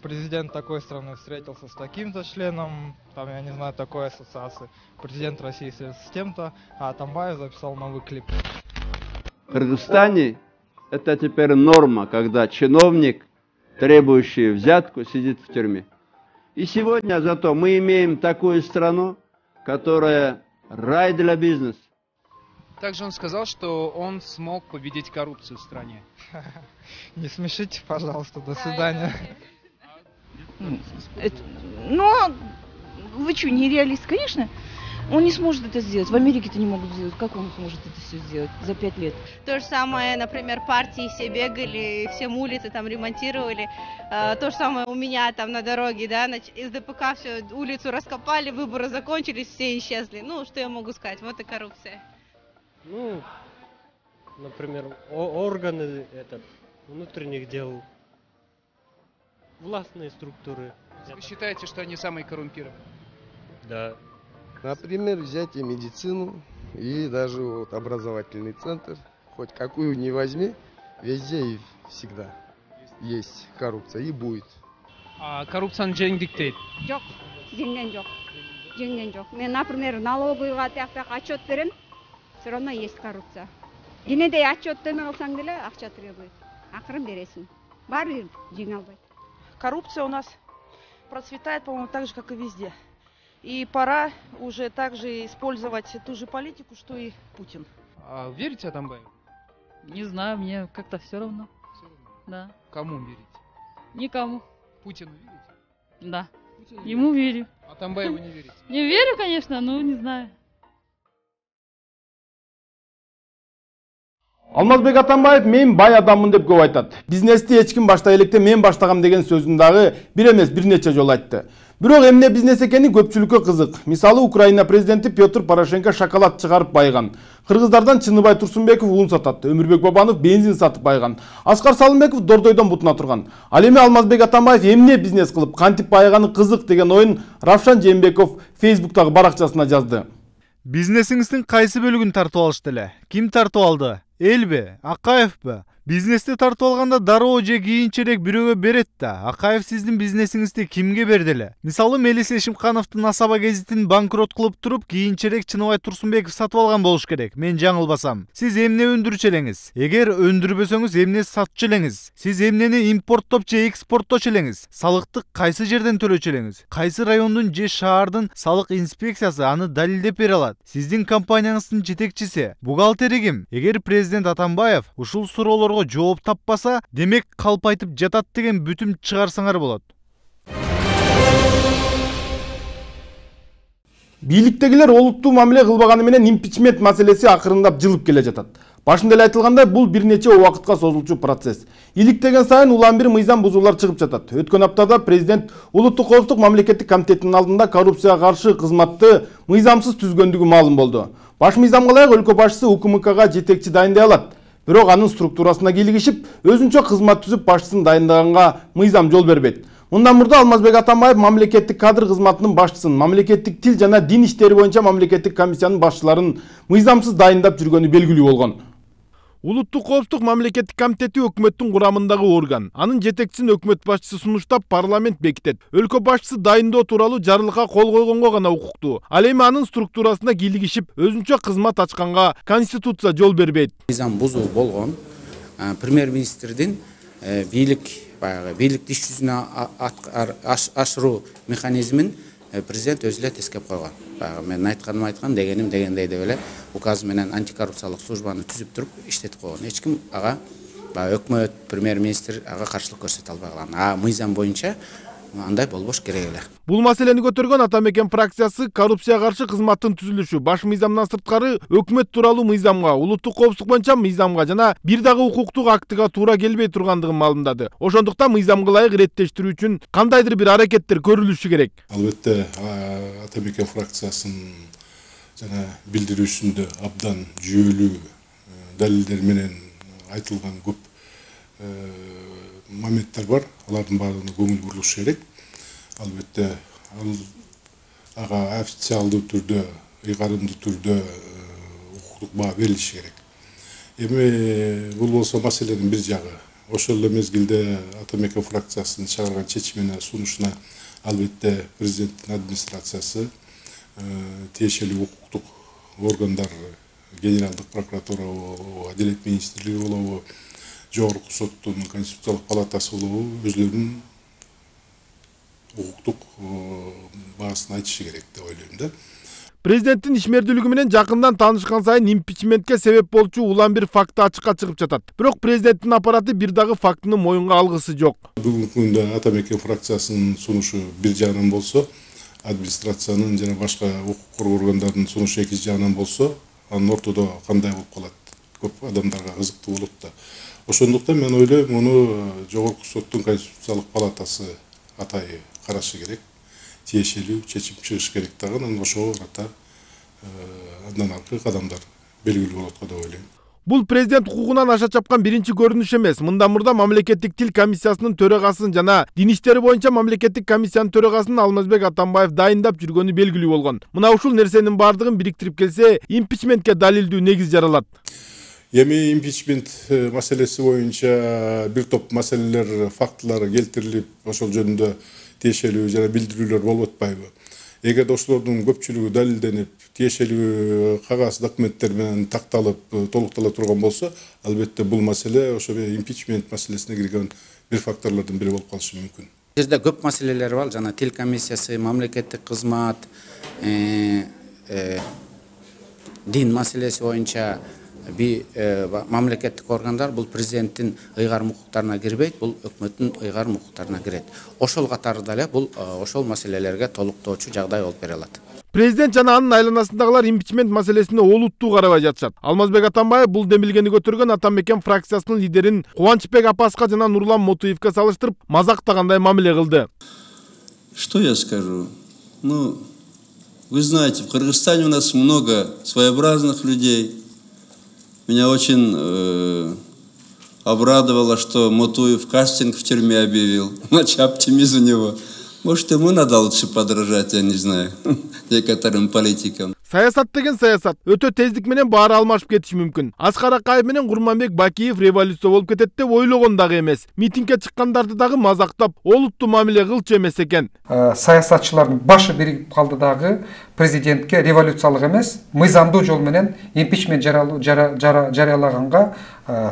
президент такой страны встретился с таким-то членом, там, я не знаю, такой ассоциации. Президент России с тем-то, а Атамбаев записал новый клип. В Кыргызстане это теперь норма, когда чиновник, требующий взятку, сидит в тюрьме. И сегодня зато мы имеем такую страну, которая рай для бизнеса. Также он сказал, что он смог победить коррупцию в стране. Не смешите, пожалуйста, до свидания. Но вы что, не реалист? Конечно, он не сможет это сделать. В Америке это не могут сделать. Как он сможет это все сделать за 5 лет? То же самое, например, партии все бегали, всем улицы там ремонтировали. То же самое у меня там на дороге, да, из ДПК все, улицу раскопали, выборы закончились, все исчезли. Ну, что я могу сказать, вот и коррупция. Ну, например, органы внутренних дел, властные структуры. Вы считаете, что они самые коррумпированные? Да. Например, взять и медицину, и даже вот образовательный центр. Хоть какую ни возьми, везде и всегда есть коррупция и будет. А коррупцияны жеңдик дейт? Жоқ, жеңген жоқ. Жеңген жоқ. Мен, например, налоговыйга тияктак отчет берем, все равно есть коррупция. Денедей отчет төмен алсаң деле акча требует. Акырын бересиң. Баары жеңе албайт. Коррупция у нас процветает, по-моему, так же, как и везде. И пора уже также использовать ту же политику, что и Путин. А верите Атамбаеву? Не знаю, мне как-то все равно. Да. Кому верите? Никому. Путину верите? Да. Путину Ему верю. Атамбаеву не верите? Не верю, конечно, но не знаю. Алмазбек Атамбаев мен бай адаммын деп көп айтат. Бизнести эч ким баштай электе мен баштагам деген сөзүн дагы бир эмес бир нече жолу айтты. Бирок эмне бизнес экени көпчүлүккө кызык. Мисалы Украина президенти Петр Порошенко шоколад чыгарып байган. Кыргыздардан Чыныбай Турсунбеков ун сатат, Өмүрбек Бабанов бензин сатып байган. Аскар Салымбеков дордойдон бутуна турган. Ал эми Алмазбек Атамбаев эмне бизнес кылып, кантип байганы кызык деген оюн Равшан Жээнбеков Фейсбуктагы баракчасына жазды. Бизнесиңиздин кайсы бөлүгүн тартып алышты эле? Ким тартып алды? Элби, Акаевбы? Бизнести тартып алганда дароо же кийинчерээк бирөөгө берет да. Акаев сиздин бизнесиңизди кимге берди эле? Мисалы Мелис Эшимкановдун Асаба гезитин банкрот кылып туруп, кийинчерээк Чыныбай Турсунбеков сатып алган болуш керек. Мен жаңылбасам. Сиз эмне өндүрчү элеңиз? Эгер өндүрбөсөңүз эмне сатчу элеңиз? Сиз эмнени импорттоп же экспортточу элеңиз? Салыкты кайсы жерден төлөчү элеңиз? Кайсы райондун же шаардын салык инспекциясы аны далилдеп бере алат? Сиздин компанияңыздын жетекчиси, бухгалтери ким? Эгер президент Атамбаев ушул суроолорго жооп таппаса, демек калпайтып жатат деген бүтүм чыгарсаңар болот. Бийликтегилер олуттуу мамиле кылбаганы менен импичмент маселеси акырындап жылып келе жатат. Башында эле айтылгандай, бул бир нече убакытка созулчу процесс. Иликтеген сайын улам бир мыйзам бузуулар чыгып жатат. Өткөн аптада президент Улуттук коопсуздук мамлекеттик комитетинин алдында коррупцияга каршы кызматты мыйзамсыз түзгөндүгү маалым болду. Баш мыйзамга ылайык өлкө башчысы УКМКга жетекчи дайындай алат. Бирок анын структурасына кийлигишип, өзүнчө кызмат түзүп башчысын дайындаганга мыйзам жол бербейт. Мындан мурда Алмазбек Атамбаев мамлекеттик кадр кызматынын башчысын, мамлекеттик тил жана дин иштери боюнча мамлекеттик комиссиянын башчыларын мыйзамсыз дайындап жүргөнү белгилүү болгон. Улуттук коопсуздук мамлекеттик комитети өкмөттүн курамындагы орган. Анын жетекчисин өкмөт башчысы сунуштап парламент бекитет. Өлкө башчысы дайындоо тууралуу жарлыкка кол койгонго гана укуктуу. Ал эми анын структурасына кийлигишип, өзүнчө кызмат ачканга конституция жол бербейт. Мыйзам бузуу болгон премьер-министрдин бийликти иш жүзүнө ашыруу механизмин президент өзү эле тескеп койгон. Мен айтканым айткан, дегеним дегендей деп эле указ менен антикоррупциялык службаны түзүп туруп иштетип койгон. Эч ким ага өкмөт, премьер-министр ага каршылык көрсөтө албай калган. Мыйзам боюнча андай болбош керек эле. Бул маселени көтөргөн Ата Мекен фракциясы коррупцияга каршы кызматтын түзүлүшү, баш мыйзамдан сырткары өкмөт тууралуу мыйзамга, улуттук коопсуздук боюнча мыйзамга жана бир дагы укуктук актыга туура келбей тургандыгын маалымдады. Ошондуктан мыйзамга ылайык иреттештирүү үчүн кандайдыр бир аракеттер көрүлүшү керек. Албетте Ата Мекен фракциясынын жана билдирүүсүндө абдан жүйөлүү далилдер менен айтылган көп моменттер бар. Алардын баарына көңүл бурулуш керек. Албетте ага официалдуу түрдө, ыйгарымдуу түрдө укуктук баа берилиши керек. Эми бул болсо маселенин бир жагы. Ошол эле мезгилде Ата Мекен фракциясынын чыгарган чечимине, сунушуна албетте президенттин администрациясы, тиешелүү укуктук органдар, Генералдык прокуратура, Адилет министрлиги болобу, Жогорку соттун Конституциялык палатасы болобу өзлөрүнүн укуктук баасын айтышы керек деп ойлойм да. Президенттин ишмердүүлүгү менен жакындан таанышкан сайын импичментке себеп болчу улам бир факты ачыкка чыгып жатат. Бирок президенттин аппараты бир дагы фактыны моюнга алгысы жок. Бүгүнкү күндө Ата Мекен фракциясынын сунушу бир жагынан болсо, администрациянын жана башка укук коргоо органдарынын сунушу экинчи жагынан болсо, анын ортодо кандай болуп калат? Көп адамдарга кызыктуу болот да. Ошондуктан мен ойлойм, муну Жогорку соттун Конституциялык палатасы атайы карашы керек, тиешелүү чечим чыгыш керек дагы, анан ошого карата андан аркы кадамдар белгилүү болот го деп ойлойм. Бул президент укугунан аша чапкан биринчи көрүнүш эмес. Мындан мурда мамлекеттик тил комиссиясынын төрагасын жана дин иштери боюнча мамлекеттик комиссиянын төрагасын Алмазбек Атамбаев дайындап жүргөнү белгилүү болгон. Мына ушул нерсенин бардыгын бириктирип келсе, импичментке далилдүү негиз жаралат. Эми импичмент маселеси боюнча бир топ маселелер, фактылар келтирилип, ошол жөнүндө тиешелүү жана билдирүүлөр болуп атпайбы? Эгерде ошолордун көпчүлүгү далилденип, тиешелүү кагаз документтер менен такталып, толуктала турган болсо, албетте бул маселе ошо импичмент маселесине кирген бир факторлордун бири болуп калышы мүмкүн. Жерде көп маселелер бар, жана тил комиссиясы, мамлекеттик кызмат, дин маселеси боюнча мамлекеттик органдар бул президенттин ыйгарым укуктарына кирбейт, бул өкмөттүн ыйгарым укуктарына кирет. Ошол катарында эле бул ошол маселелерге толуктоочу жагдай болуп бере алат. Президент жана анын айланасындагылар импичмент маселесине олуттуу карабай жатышат. Алмазбек Атамбаев бул демилгени көтөргөн Ата Мекен фракциясынын лидерин Кубанычбек Апаска жана Нурлан Мотуевке салыштырып, мазактагандай мамиле кылды. Что я скажу? Ну, вы знаете, в Кыргызстане у нас много своеобразных людей. Меня очень обрадовало, что Мотуев кастинг в тюрьме объявил. Значит, оптимизм у него. Может, ему надо лучше подражать, я не знаю, некоторым политикам. Саясат деген саясат. Өтө тездик менен баары алмашып кетиши мүмкүн. Аскар Акаев менен Курманбек Бакиев революция болуп кетет деп ойлогон дагы эмес. Митингге чыккандарды дагы мазактап, олуттуу мамиле кылчу эмес экен. Саясатчылардын башы биригип калды дагы президентке революциялык эмес, мыйзамдуу жол менен импичмент жарыялаганга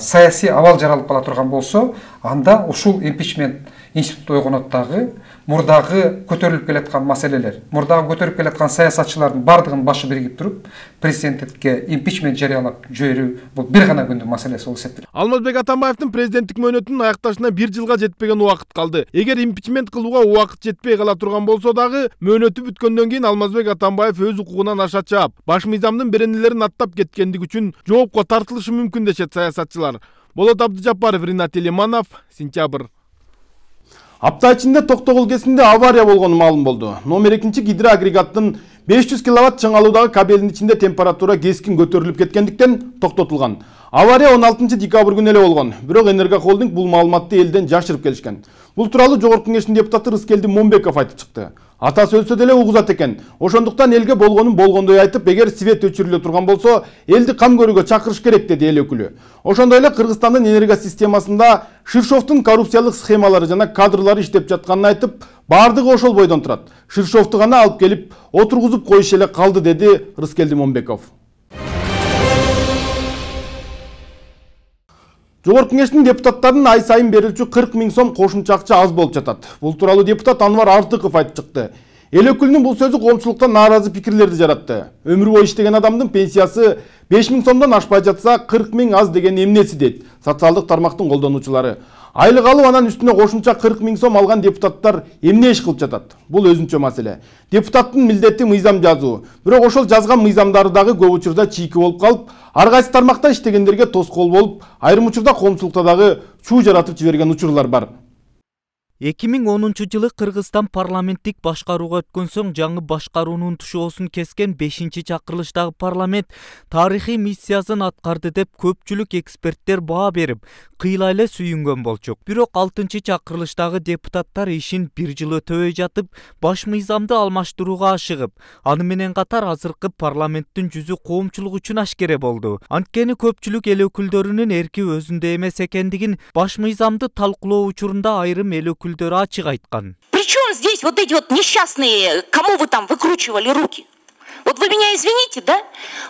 саясий абал жаралып кала турган болсо, анда ушул импичмент институту ойгонот дагы мурдагы көтөрүлүп келаткан маселелер, мурдагы көтөрүп келаткан саясатчылардын бардыгынын башы биригип туруп, президенттикке импичмент жарыялап жиберүү бул бир гана күндүк маселеси болуп эсептелет. Алмазбек Атамбаевдин президенттик мөөнөтүнүн аякташына 1 жылга жетпеген убакыт калды. Эгер импичмент кылууга убакыт жетпей кала турган болсо дагы, мөөнөтү бүткөндөн кийин Алмазбек Атамбаев өз укугунан аша чаап, баш мыйзамдын беренелерин аттап кеткендиги үчүн жоопко тартылышы мүмкүн дешет саясатчылар. Болот Абдыжаппаров, Ринат Элиманов, Сентябрь. Апта ичинде Токтогул кесинде авария болгону маалым болду. Номер 2 гидроагрегаттын 500 киловатт чыңалуудагы кабелдин ичинде температура кескин көтөрүлүп кеткендиктен токтотулган. Авария 16 декабрь күнү эле болгон. Бирок Энерго холдинг бул маалыматты элден жашырып келишкен. Бул тууралуу Жогорку Кеңештин депутаты Рыскелди Момбеков айтып чыкты. Атасы өлсө деле угузат экен. Ошондуктан элге болгонун болгондой айтып, эгер свет өчүрүлө турган болсо, элди кам көрүүгө чакырыш керек деди эл өкүлү. Ошондой эле Кыргызстандын энерго системасында Ширшовдун коррупциялык схемалары жана кадрлары иштеп жатканын айтып, бардыгы ошол бойдон турат. Ширшовду гана алып келип отургузуп коюш эле калды деди Рыскелди Момбеков. Жогорку Кеңештин депутаттарынын ай сайын берилчү 40 000 сом кошумча акча аз болуп жатат. Бул тууралуу депутат Анвар Артыков айтып чыкты. Эл өкүлүнүн бул сөзү коомчулуктан нааразы пикирлерди жаратты. Өмүр бою иштеген адамдын пенсиясы 5000 сомдон ашпай жатса 40 000 аз деген эмнеси дейт социалдык тармактын колдонуучулары. Айлык алып анан үстүнө кошумча 40 000 сом алган депутаттар эмне иш кылып жатат? Бул өзүнчө маселе. Депутаттын милдети мыйзам жазуу. Бирок ошол жазган мыйзамдары дагы көп учурда чийки болуп калып, ар кайсы тармакта иштегендерге тоскоол болуп, айрым учурда коомчулукта дагы чуу жаратып жиберген учурлар бар. 2010 жылы Кыргызстан парламенттик башкарууга өткөн соң жаңы башкаруунун тушоосун кескен 5-чакырылыштагы парламент тарыхый миссиясын аткарды деп көпчүлүк эксперттер баа берип, кыйла эле сүйүнгөн болчук. Бирок 6-чакырылыштагы депутаттар ишин 1 жыл өтөбөй жатып, баш мыйзамды алмаштырууга ашыгып, аны менен катар азыркы парламенттин жүзү коомчулук үчүн ашкере болду. Анткени көпчүлүк эл өкүлдөрүнүн эрки өзүндө эмес экендигин баш мыйзамды талкуулоо учурунда айрым эл ачык айткан. Причем здесь вот эти вот несчастные, кому вы там выкручивали руки? Вот вы меня извините, да?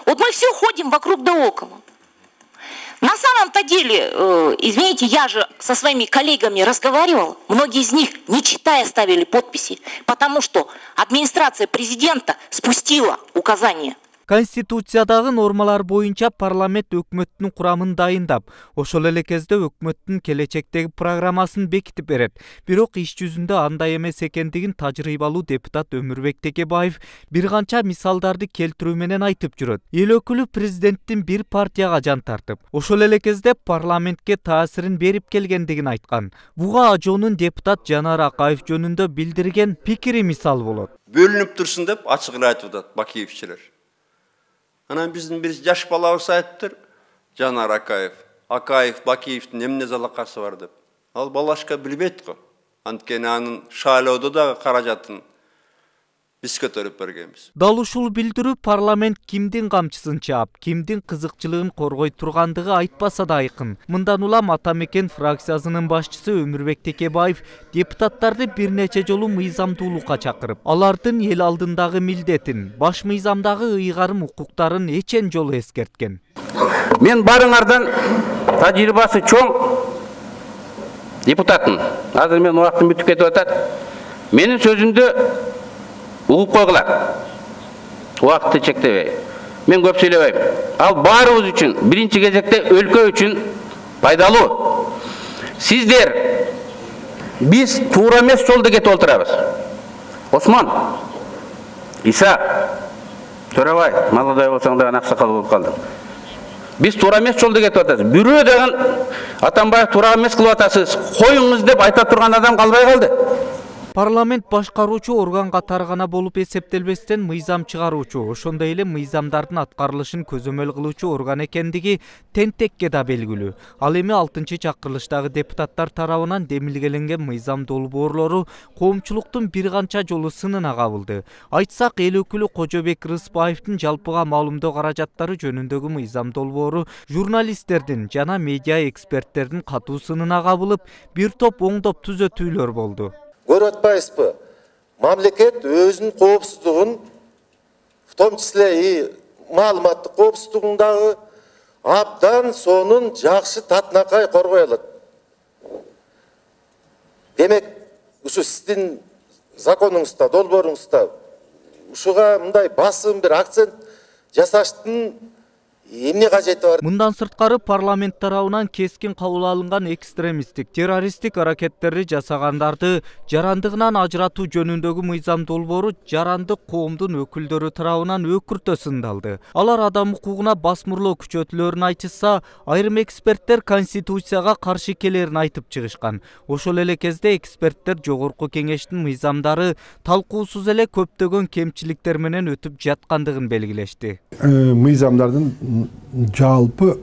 Вот мы все ходим вокруг да около. На самом-то деле, извините, я же со своими коллегами разговаривала, многие из них, не читая, ставили подписи, потому что администрация президента спустила указания. Конституциядагы нормалар боюнча парламент өкмөттүн курамын дайындап, ошол эле кезде өкмөттүн келечектеги программасын бекитип берет. Бирок иш жүзүндө андай эмес экендигин тажрыйбалуу депутат Өмүрбек Текебаев бир канча мисалдарды келтирүү менен айтып жүрөт. Эл өкүлү президенттин бир партияга жан тартып, ошол эле кезде парламентке таасирин берип келгендигин айткан. Буга Ажоонун депутат Жанар Акаев жөнүндө билдирген пикири мисал болот. Бөлүнүп турсун деп ачык эле айтып атат Бакиевчилер. Анан биздин бир жаш балабыз айтыптыр, Жанар Акаев, Бакиевдин эмне залакасы бар деп. Ал балашка билбейт го. Анткени анын шайлоодо дагы каражатын биз көтөрүп бергенбиз. Дал ушул билдирүү парламент кимдин камчысын чаап, кимдин кызыкчылыгын коргой тургандыгы айтпаса да айкын. Мындан улам Ата Мекен фракциясынын башчысы Өмүрбек Текебаев депутаттарды бир нече жолу мыйзамдуулукка чакырып, алардын эл алдындагы милдетин, баш мыйзамдагы ыйгарым укуктарын эчен жолу эскерткен. Мен барыңардан тажрыйбасы чоң депутатын. Азыр мен убактым бүтүп кетип атат. Менин сөзүмдү угуп койгула. Убакытты чектебей. Мен көп сүйлөбөйм. Ал баарыбыз үчүн, биринчи кезекте өлкө үчүн пайдалуу. Сиздер биз туура эмес жолдо кетип отурабыз. Осман, Иса, Төрөбай, молодой болсоң дагы аксакал болуп калдың. Биз туура эмес жолдо кетип атабыз. Бирөө деген Атамбаев туура эмес кылып атасыз, коюңуз деп айта турган адам калбай калды. Парламент башкаруучу орган катары гана болуп эсептелбестен мыйзам чыгаруучу, ошондой эле мыйзамдардын аткарылышын көзөмөл кылуучу орган экендиги тентекке да белгилүү. Ал эми 6-чакырылыштагы депутаттар тарабынан демилгеленген мыйзам долбоорлору коомчулуктун бир канча жолу сынына кабылды. Айтсак, эл өкүлү Кожобек Рыспаевдин жалпыга маалымдоо каражаттары жөнүндөгү мыйзам долбоору журналисттердин жана медиа эксперттердин катуу сынына кабылып, бир топ оңдоп түзөтүүлөр болду. Көрүп атпайсызбы? Мамлекет өзүнүн коопсуздугун, в том числе и маалыматтык коопсуздугун дагы абдан сонун жакшы татынакай коргой алат. Демек, ушу сиздин законуңузда, долбооруңузда ушуга мындай басым бир акцент жасаштын эмне кажети бар? Мындан сырткары парламент тарабынан кескин кабыл алынган экстремисттик, террористтик аракеттерди жасагандарды жарандыгынан ажыратуу жөнүндөгү мыйзам долбоору жарандык коомдун өкүлдөрү тарабынан өкүртө сындалды. Алар адам укугуна басмырлоо күчөтүлөрүн айтышса, айрым эксперттер конституцияга каршы келерин айтып чыгышкан. Ошол эле кезде эксперттер жогорку кеңештин мыйзамдары талкуусуз эле көптөгөн кемчиликтер менен өтүп жаткандыгын белгилешти. Мыйзамдардын жалпы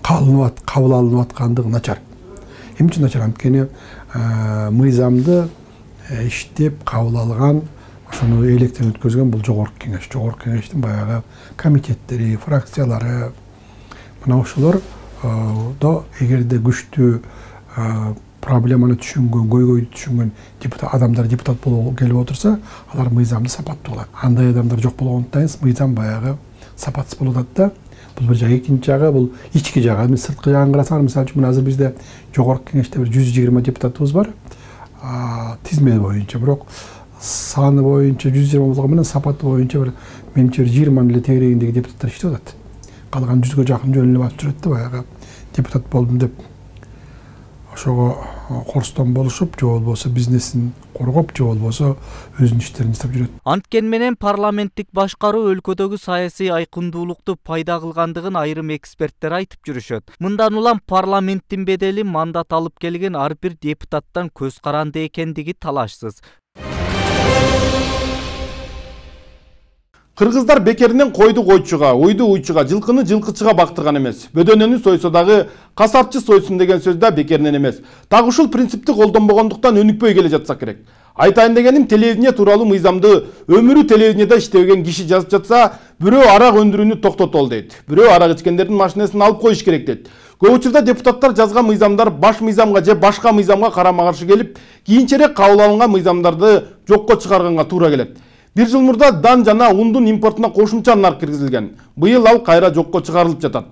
кабыл алынып аткандыгы начар. Эмне үчүн начар? Анткени мыйзамды иштеп кабыл алган, ошону электен өткөзгөн бул жогорку кеңеш. Жогорку кеңештин баягы комитеттери, фракциялары, мына ошолор да эгерде күчтүү проблеманы түшүнгөн, көйгөйдү түшүнгөн адамдар депутат болуп келип отурса, алар мыйзамды сапаттуулайт. Андай адамдар жок болгондуктан мыйзам баягы сапатсыз болуп атат да. Бул бир жагы, экинчи жагы бул ички жагы. Сырткы жагын карасаңар, мисалы үчүн азыр бизде жогорку кеңеште бир 120 депутатыбыз бар. тизме боюнча, бирок саны боюнча 120 болгон менен сапаты боюнча бир менимче 20 эле тегерегиндеги депутаттар иштеп атат. Калган 100га жакын жөн эле басып жүрөт да, баягы депутат болдум деп ошого корстон болушуп, же болбосо бизнесин коргоп, же болбосо өзүнүн иштерин жасап жүрөт. Анткен менен парламенттик башкаруу өлкөдөгү саясий айкындуулукту пайда кылгандыгын айрым эксперттер айтып жүрүшөт. Мындан улам парламенттин бедели мандат алып келген ар бир депутаттан көз каранды экендиги талашсыз. Кыргыздар бекеринен койду койчуга, уйду уйчуга, жылкыны жылкычыга бактырган эмес. Бөдөнөнү сойсо дагы касапчы сойсун деген сөз да бекеринен эмес. Так ушул принципти колдонбогондуктан өнүкпөй келе жатса керек. Айтайын дегеним, телевидение тууралуу мыйзамды өмүрү телевидениеде иштебеген киши жазып жатса, бирөө арак өндүрүүнү токтотол дейт. Бирөө арак ичкендердин машинесин алып коюш керек дейт. Көп учурда депутаттар жазган мыйзамдар баш мыйзамга же башка мыйзамга карама каршы келип, кийинчерээк кабыл алынган мыйзамдарды жокко чыгарганга туура келет. Bir жыл мурда дан жана ундун импортуна кошумча нарк киргизилген. Быйыл ал кайра жокко чыгарылып жатат.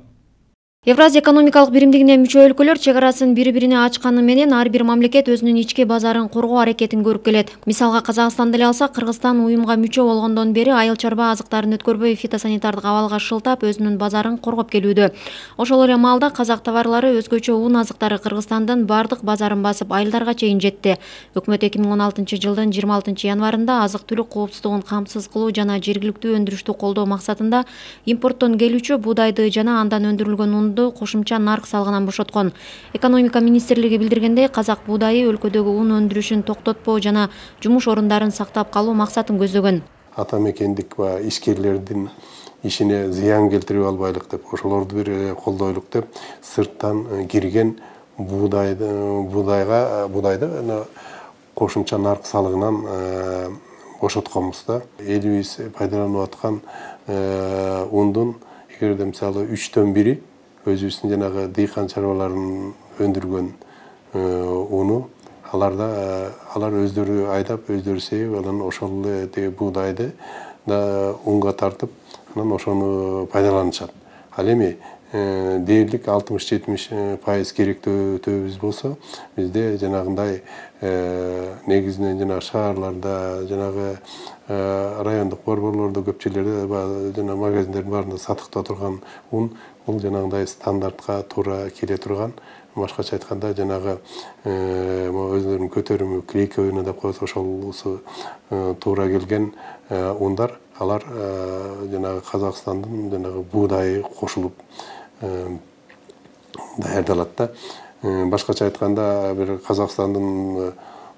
Евразия экономикалык биримдигине мүчө өлкөлөр чегарасын бири-бирине ачканы менен ар бир мамлекет өзүнүн ички базарын коргоо аракетин көрүп келет. Мисалга Казакстанды эле алсак, Кыргызстан уюмга мүчө болгондон бери айыл чарба азыктарын өткөрбөй фитосанитардык абалга шылтап өзүнүн базарын коргоп келүүдө. Ошол эле маалда казак товарлары, өзгөчө ун азыктары Кыргызстандын бардык базарын басып айылдарга чейин жетти. Өкмөт 2016-жылдын 26-январында азык-түлүк коопсуздугун камсыз кылуу жана жергиликтүү өндүрүштү колдоо максатында импорттон келүүчү буудайды жана андан өндүрүлгөн кошумча нарк салыгынан бошоткон. Экономика министрлиги билдиргендей, казак буудайы өлкөдөгү ун өндүрүшүн токтотпоо жана жумуш орундарын сактап калуу максатын көздөгөн. Атамекендик ишкерлердин ишине зыян келтирип албайлык деп, ошолорду бир колдойлук деп, сырттан кирген буудайды кошумча нарк салыгынан бошотконбуз да. Элибиз пайдаланып аткан ундун эгерде мисалы 3төн 1 өзүбүздүн жанагы дыйкан чарбаларын өндүргөн уну алар өздөрү айдап, өздөрү сейип, анан ошол эле буудайды да унга тартып, анан ошону пайдаланышат. Ал эми дээрлик 60-70% керектөөбүз болсо, бизде жанагындай негизинен жанагы шаарларда, жанагы райондук борборлордо, көп жерлерде жана магазиндердин баарында сатыкта турган ун, бул жанагындай стандартка туура келе турган, башкача айтканда жанагы өздөрүнүн көтөрүмү, клейковина деп коет, ошолусу туура келген ундар, алар жанагы Казакстандын жанагы буудайы кошулуп даярдалат да. Башкача айтканда, бир Казакстандын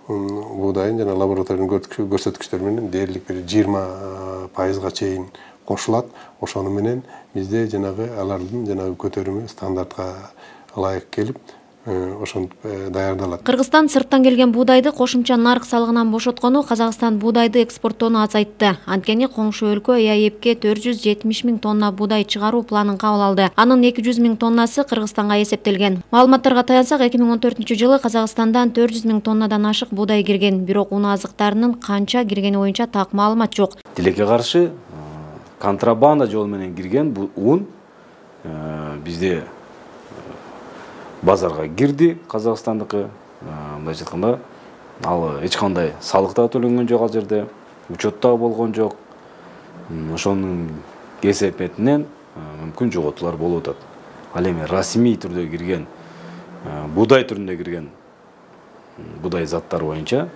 буудайын жана лабораториялык көрсөткүчтөр менен дээрлик бир 20%га чейин кошулат. Ошону менен бизде жанагы алардын жанагы көтөрүмү стандартка ылайык келип, ошентип даярдалат. Кыргызстан сырттан келген буудайды кошумча нарк салыгынан бошоткону Казакстан буудайды экспорттоону азайтты. Анткени коңшу өлкө ЭАЭПке 470 000 тонна буудай чыгаруу планын кабыл алды. Анын 200 000 тоннасы Кыргызстанга эсептелген. Маалыматтарга таянсак, 2014-жылы Казакстандан 400 000 тоннадан ашык буудай кирген, бирок ун азыктарынын канча киргени боюнча так маалымат жок. Тилекке каршы контрабанда жол менен кирген ун бизде базарга кирди, Казакстандыкы. Мындайча айтканда, ал эч кандай салык да төлөнгөн жок, ал жерде учет да болгон жок. Ошонун кесепетинен мүмкүн жоготуулар болуп атат. Ал эми расмий түрдө кирген, буудай түрүндө кирген буудай заттар боюнча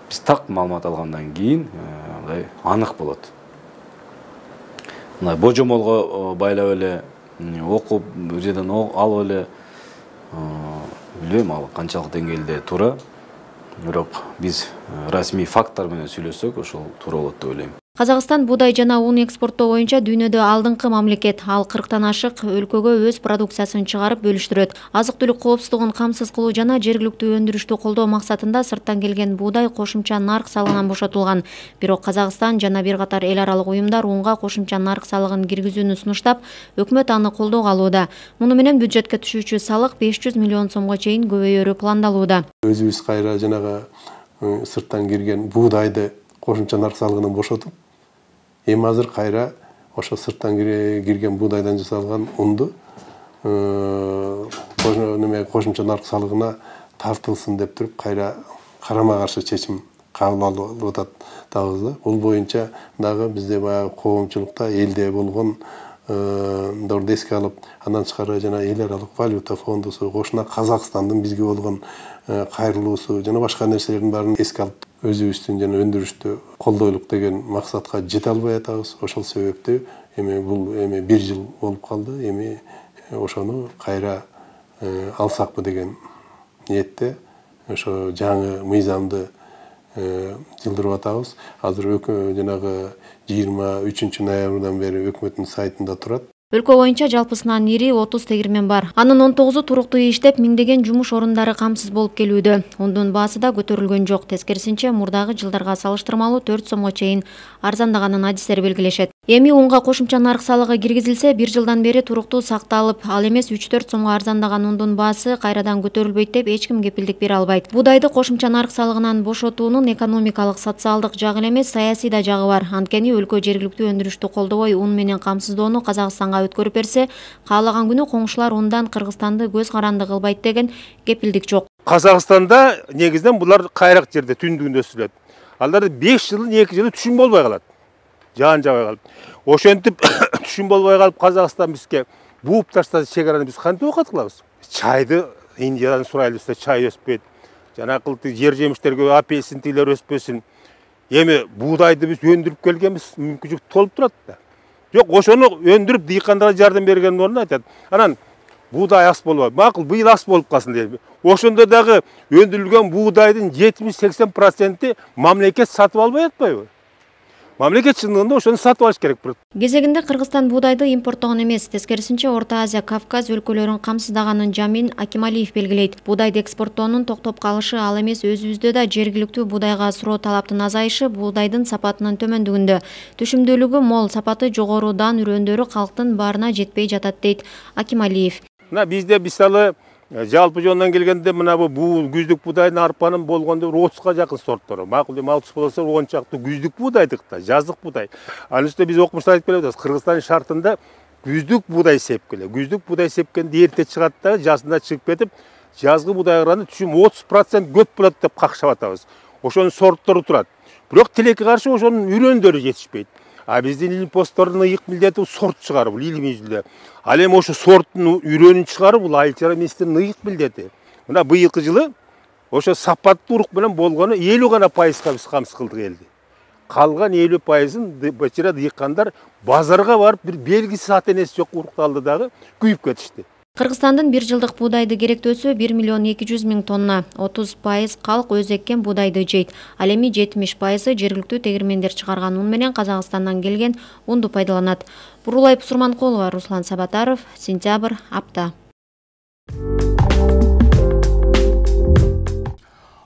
биз так маалымат алгандан кийин мындай анык болот. Мындай божомолго байлап эле окуп, бир жерден алып эле билбейм, ал канчалык деңгээлде туура, бирок биз расмий факттар менен сүйлөсөк, ошол туура болот деп ойлойм. Казакстан буудай жана ун экспорттоо боюнча дүйнөдө алдыңкы мамлекет. Ал 40тан ашык өлкөгө өз продукциясын чыгарып бөлүштүрөт. Азык-түлүк коопсуздугун камсыз кылуу жана жергиликтүү өндүрүштү колдоо максатында сырттан келген буудай кошумча нарк салыгынан бошотулган. Бирок Казакстан жана бир катар эл аралык уюмдар унга кошумча нарк салыгын киргизүүнү сунуштап, өкмөт аны колдоого алууда. Муну менен бюджетке түшүүчү салык 500 миллион сомго чейин көбөйөрү пландалууда. Өзүбүз кайра жанагы сырттан кирген буудайды кошумча нарк салыгынан бошотуп, эми азыр кайра ошо сырттан кирген буудайдан жасалган унду кошумча нарк салыгына тартылсын деп туруп кайра карама каршы чечим кабыл алып атабыз да. Бул боюнча дагы бизде баягы коомчулукта элде болгон эске алып, андан тышкары жана эл аралык валюта фондусу, кошуна Казакстандын бизге болгон кайрылуусу жана башка нерселердин баарын эске алып, өзүбүздүн жана өндүрүштү колдойлук деген максатка жете албай атабыз. Ошол себептүү бул 1 жыл болуп калды. Ошону кайра алсакпы деген ниетте ошо жаңы мыйзамды жылдырып атабыз. Азыр жанагы 23 ноябрдан бери өкмөттүн сайтында турат. Өлкө боюнча жалпысынан ири 30 тегирмен бар. Анын 19-у туруктуу иштеп, миңдеген жумуш орундары камсыз болуп келүүдө. Ондун баасы да көтөрүлгөн жок. Тескерисинче, мурдагы жылдарга салыштырмалуу 4 сомго чейин арзандаганын адистер белгилешет. Эми унга кошумча нарк салыгы киргизилсе, 1 жылдан бери туруктуу сакталып, ал эмес 3-4 сомго арзандаган ундун баасы кайрадан көтөрүлбөйт деп эч ким кепилдик бере албайт. Будайды кошумча нарк салыгынан бошотуунун экономикалык, социалдык жагы эмес, саясий да жагы бар. Анткени өлкө жергиликтүү өндүрүштү колдобой, ун менен камсыздоону Казакстанга өткөрүп берсе, каалаган күнү коңшулар ундан Кыргызстанды көз каранды кылбайт деген кепилдик жок. Казакстанда негизден булар кайрак жерде түндүгүндө өсүрүлөт. Алар 5 жылын 2 жылы түшүн болбой калат. Жан жабай калып. Ошентип түшүн болбой калып Казакстан бизге бууп таштады чек араны, биз кантип окат кылабыз? Чайды Индиядан сурайлы десе чай өспөйт. Жана кылты жер жемиштерге апельсин тилер өспөсүн. Эми буудайды биз өндүрүп келгенбиз, мүмкүнчүлүк толуп турат да. Жок, ошону өндүрүп дыйкандарга жардам берген ордуна айтат. Анан буудай ас болбойт. Макул, быйыл ас болуп калсын дейби. Ошондо дагы өндүрүлгөн буудайдын 70-80% мамлекет сатып албай атпайбы? Мамлекет чындыгында ошону сатып алыш керек. Кезегинде Кыргызстан буудайды импорттогон эмес, тескерисинче Орто Азия, Кавказ өлкөлөрүн камсыздаганын Жамин Акималиев белгилейт. Буудайды экспорттоонун токтоп калышы ал эмес, өзүбүздө да жергиликтүү буудайга суроо талаптын азайышы буудайдын сапатынын төмөндүгүндө. Түшүмдүүлүгү мол, сапаты жогору дан үрөндөрү калктын баарына жетпей жатат дейт Акималиев. Бизде мисалы жалпы жондан келгенде мына бул күздүк буудайдын арпанын болгондо 30га жакын сорттор. Макул эми 60 болсо 10 чакты күздүк буудайдык да, жаздык буудай. Анын үстүнө биз окумуштар айтып келебиз, Кыргызстан шартында күздүк буудай сепкеле. Күздүк буудай сепкенде эрте чыгат да, жазында чыгып кетип, жазгы буудай караганда түшүм 30% көп болот деп какшап атабыз. Ошонун сорттору турат. Бирок тилекке каршы ошонун үрөндөрү жетишпейт. А биздин илимпосттордун ыйык милдети сорт чыгаруу, бул илимий жүзүндө. Ал эми ошо сорттун үрөнүн чыгаруу бул Айыл чарба министринин ыйык милдети. Мына быйылкы жылы ошо сапаттуу урук менен болгону 50 гана пайызга биз камсыз кылдык элди. Калган 50%-ын бачара дыйкандар базарга барып бир белгисиз ата-энеси жок урукту алды дагы күйүп кетишти. Кыргызстандын 1 жылдык буудайды керектөөсү 1 миллион 200 миң тонна. 30% калк өз эккен буудайды жейт. Ал эми 70% жергиликтүү тегирмендер чыгарган ун менен Казакстандан келген унду пайдаланат. Бурулай Пусурманкулова, Руслан Сабатаров, Сентябрь, апта.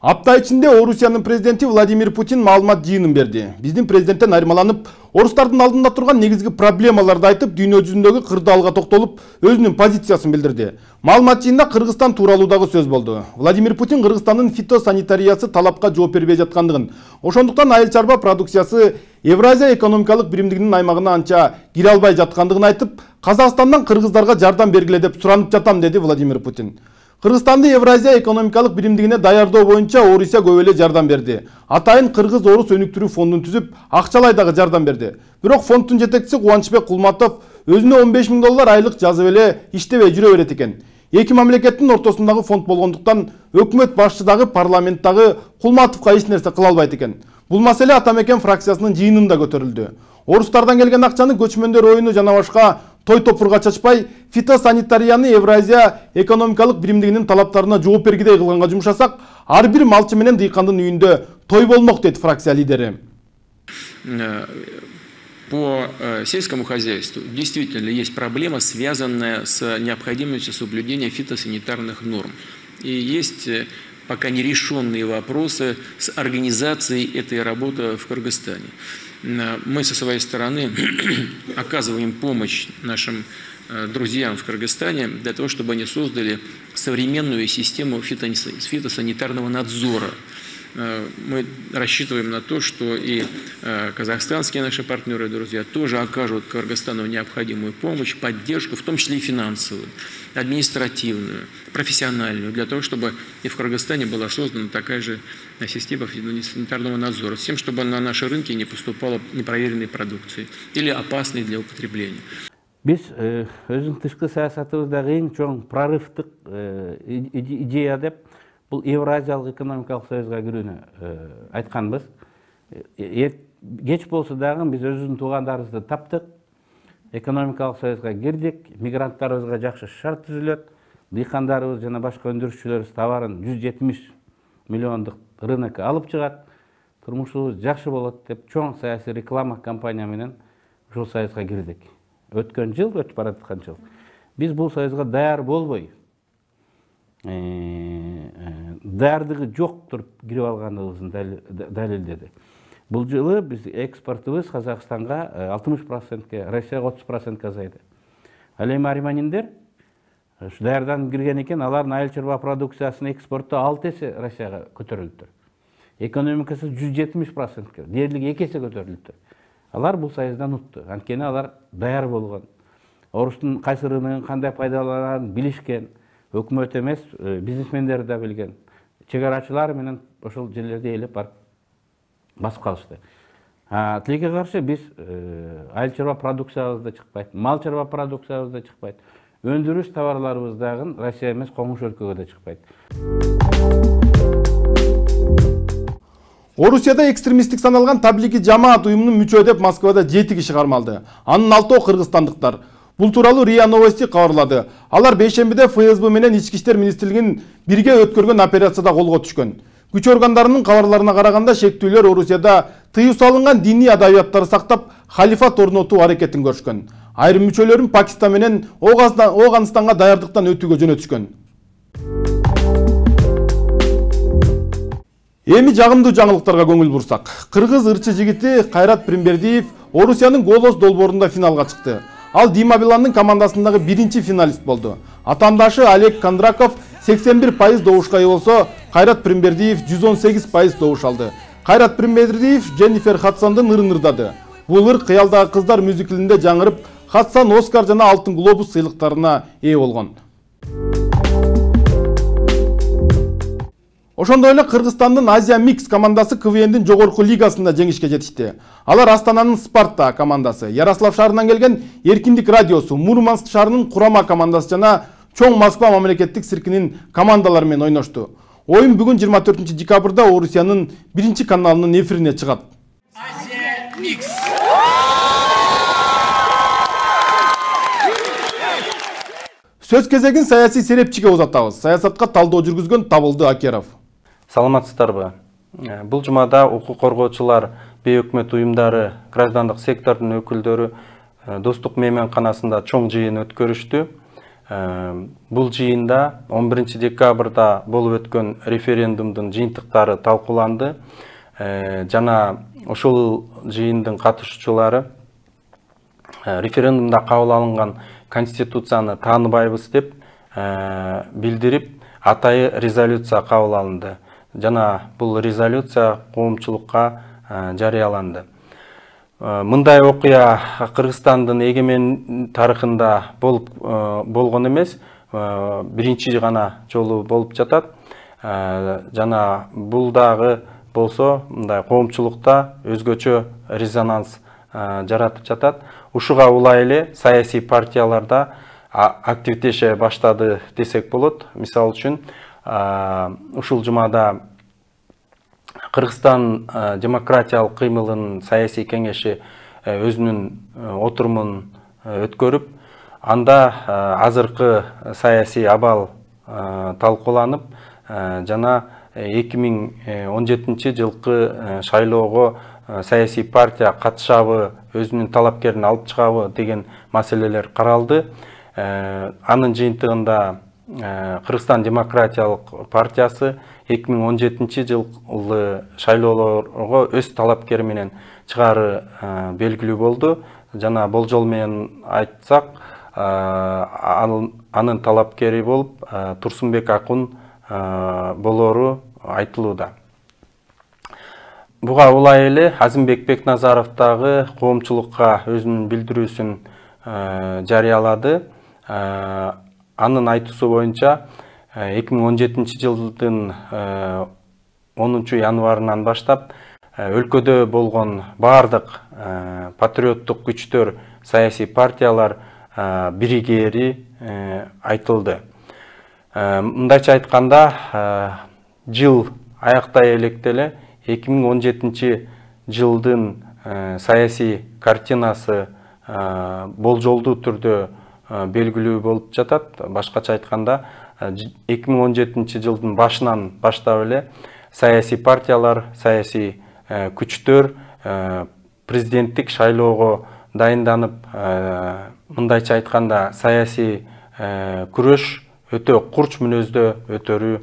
Апта ичинде Орусиянын президенти Владимир Путин маалымат жыйынын берди. Биздин президенттен айырмаланып, орустардын алдында турган негизги проблемаларды айтып, дүйнө жүзүндөгү кырдаалга токтолуп, өзүнүн позициясын билдирди. Маалымат жыйынында Кыргызстан тууралуу дагы сөз болду. Владимир Путин Кыргызстандын фитосанитариясы талапка жооп бербей жаткандыгын, ошондуктан айыл чарба продукциясы Евразия экономикалык биримдигинин аймагына анча кире албай жаткандыгын айтып, Казакстандан кыргыздарга жардам бергиле деп суранып жатам, деди Владимир Путин. Кыргызстанды Евразия экономикалык биримдигине даярдоо боюнча Орусия көп эле жардам берди. Атайын Кыргыз Орус өнүктүрүү фондун түзүп, акчалай дагы жардам берди. Бирок фонддун жетекчиси Кубанычбек Кулматов өзүнө 15 миң доллар айлык жазып эле иштебей жүрө берет экен. Эки мамлекеттин ортосундагы фонд болгондуктан өкмөт башчысы дагы парламент дагы Кулматовго эч нерсе кыла албайт экен. Бул маселе Ата Мекен фракциясынын жыйынында көтөрүлдү. Орустардан келген акчаны көчмөндөр оюну жана башка той топурга чачпай, фитосанитарияны Евразия экономикалык биримдигинин талаптарына жооп бергидей кылганга жумшасак, ар бир малчы менен дыйкандын үйүндө той болмок, дейт фракция лидери. По сельскому хозяйству действительно есть проблема, связанная с необходимостью соблюдения фитосанитарных норм. И есть пока нерешенные вопросы с организацией этой работы в Кыргызстане. Мы со своей стороны оказываем помощь нашим друзьям в Кыргызстане для того, чтобы они создали современную систему фитосанитарного надзора. мы рассчитываем на то, что и казахстанские наши партнеры и друзья тоже окажут Кыргызстану необходимую помощь, поддержку, в том числе и финансовую, административную, профессиональную, для того, чтобы и в Кыргызстане была создана такая же система санитарного надзора, с тем, чтобы на наши рынки не поступала непроверенной продукции или опасной для употребления. Biz özün tышкы саясатыбыздагы эң чоң прорывдык идея деп бул Евразиялык экономикалык союзга кирүүнү айтканбыз. Кеч болсо дагы биз өзүбүздүн туугандарыбызды таптык, экономикалык союзга кирдик, мигранттарыбызга жакшы шарт түзүлөт, дыйкандарыбыз жана башка өндүрүүчүлөрүбүз товарын 170 миллиондук рынокко алып чыгат, турмушубуз жакшы болот деп чоң саясий реклама кампания менен ушул союзга кирдик. Өткөн жыл, өтүп бараткан жыл. Биз бул союзга даяр болбой, даярдыгы жок туруп кирип алганыбызын далилдеди. Бул жылы биз экспортубуз Казакстанга 60%, Россияга 30% азайды. Ал эми армяниндер даярданып кирген экен, алардын айыл чарба продукциясынын экспорту 6 эсе Россияга көтөрүлүптүр. Экономикасы 170%, дээрлиги 2 эсе көтөрүлүптүр. Алар бул союздан утту. Анткени алар даяр болгон. Орустун кайсы рыногун кандай пайдаланарын билишкен, өкмөт эмес, бизнесмендер да билген. Чек арачылар менен ошол жерлерде ээлеп барып басып калышты. Тилекке каршы биз айыл чарба продукциябыз да чыкпайт, мал чарба продукциябыз да чыкпайт. Өндүрүш товарларыбыз дагы Россия эмес, коңуш өлкөгө да чыкпайт. Орусияда экстремисттик саналган таблиги жамаат уюмунун мүчө деп Москвада 7 киши кармалды. Анын 6-ы кыргызстандыктар. Бул тууралуу РИА Новости кабарлады. Алар бейшембиде ФСБ менен Ички иштер министрлигинин бирге өткөргөн операцияда колго түшкөн. Күч органдарынын кабарларына караганда шектүүлөр Орусияда тыюу салынган диний адабияттарды сактап, халифат орнотуу аракетин көрүшкөн. Айрым мүчөлөрүн Пакистан менен Ооганстанга даярдыктан өтүүгө жөнөтүшкөн. Эми жагымдуу жаңылыктарга көңүл бурсак. Кыргыз ырчы жигити Кайрат Пирмбердиев Орусиянын Голос долбоорунда финалга чыкты. Ал Дима Биландын командасындагы биринчи финалист болду. Атамдашы Олег Кондраков 81% добушка ээ болсо, Кайрат Пирмбердиев 118% добуш алды. Кайрат Пирмбердиев Дженнифер Хадсондун ырын ырдады. Бул ыр Кыялдагы кыздар мюзиклинде жаңырып, Хадсон Оскар жана Алтын глобус сыйлыктарына ээ болгон. Ошондой эле Кыргызстандын Азия Микс командасы КВНдин жогорку лигасында жеңишке жетишти. Алар Астананын Спарта командасы, Ярослав шаарынан келген Эркиндик радиосу, Мурманск шаарынын Курама командасы жана Чоң Москва мамлекеттик циркинин командалары менен ойношту. Оюн бүгүн 24 декабрда Орусиянын 1 каналынын эфирине чыгат. Азия Микс. Сөз кезегин саясий серепчиге узатабыз. Саясатка талдоо жүргүзгөн Табылды Акеров. Саламатсыздарбы. Бул жумада укук коргоочулар, бейөкмөт уюмдары, граждандык сектордун өкүлдөрү достук мейманканасында чоң жыйын өткөрүштү. Бул жыйында 11 декабрда болуп өткөн референдумдун жыйынтыктары талкууланды. Жана ошол жыйындын катышуучулары референдумда кабыл алынган конституцияны тааныбайбыз деп билдирип, атайы резолюция кабыл алынды. Жана бул резолюция коомчулукка жарыяланды. Мындай окуя Кыргызстандын эгемен тарыхында болгон эмес, биринчи гана жолу болуп жатат. Жана бул дагы болсо мындай коомчулукта өзгөчө резонанс жаратып жатат. Ушуга улай эле саясий партияларда активдеше баштады десек болот. Мисалы үчүн, ушул жумада Кыргызстан демократиялык кыймылынын саясий кеңеши өзүнүн отурумун өткөрүп, анда азыркы саясий абал талкууланып, жана 2017 жылкы шайлоого саясий партия катышабы, өзүнүн талапкерин алып чыгабы деген маселелер каралды. Анын жыйынтыгында Кыргызстан демократиялык партиясы 2017 жылы шайлоолорго өз талапкери менен чыгары белгилүү болду. Жана болжол менен айтсак, анын талапкери болуп Турсунбек Акун болору айтылууда. Буга улай эле Азимбек Бекназаров дагы коомчулукка өзүнүн билдирүүсүн жарыялады. Анын айтуусу боюнча 2017 жылдын 10 январынан баштап өлкөдө болгон бардык патриоттук күчтөр, саясий партиялар биригери айтылды. Мындайча айтканда, жыл аяктай электеле 2017 жылдын саясий картинасы болжолдуу түрдө белгилүү болуп жатат. Башкача айтканда, 2017 жылдын башынан баштап эле саясий партиялар, саясий күчтөр президенттик шайлоого дайынданып, мындайча айтканда, саясий күрөш өтө курч мүнөздө өтөрү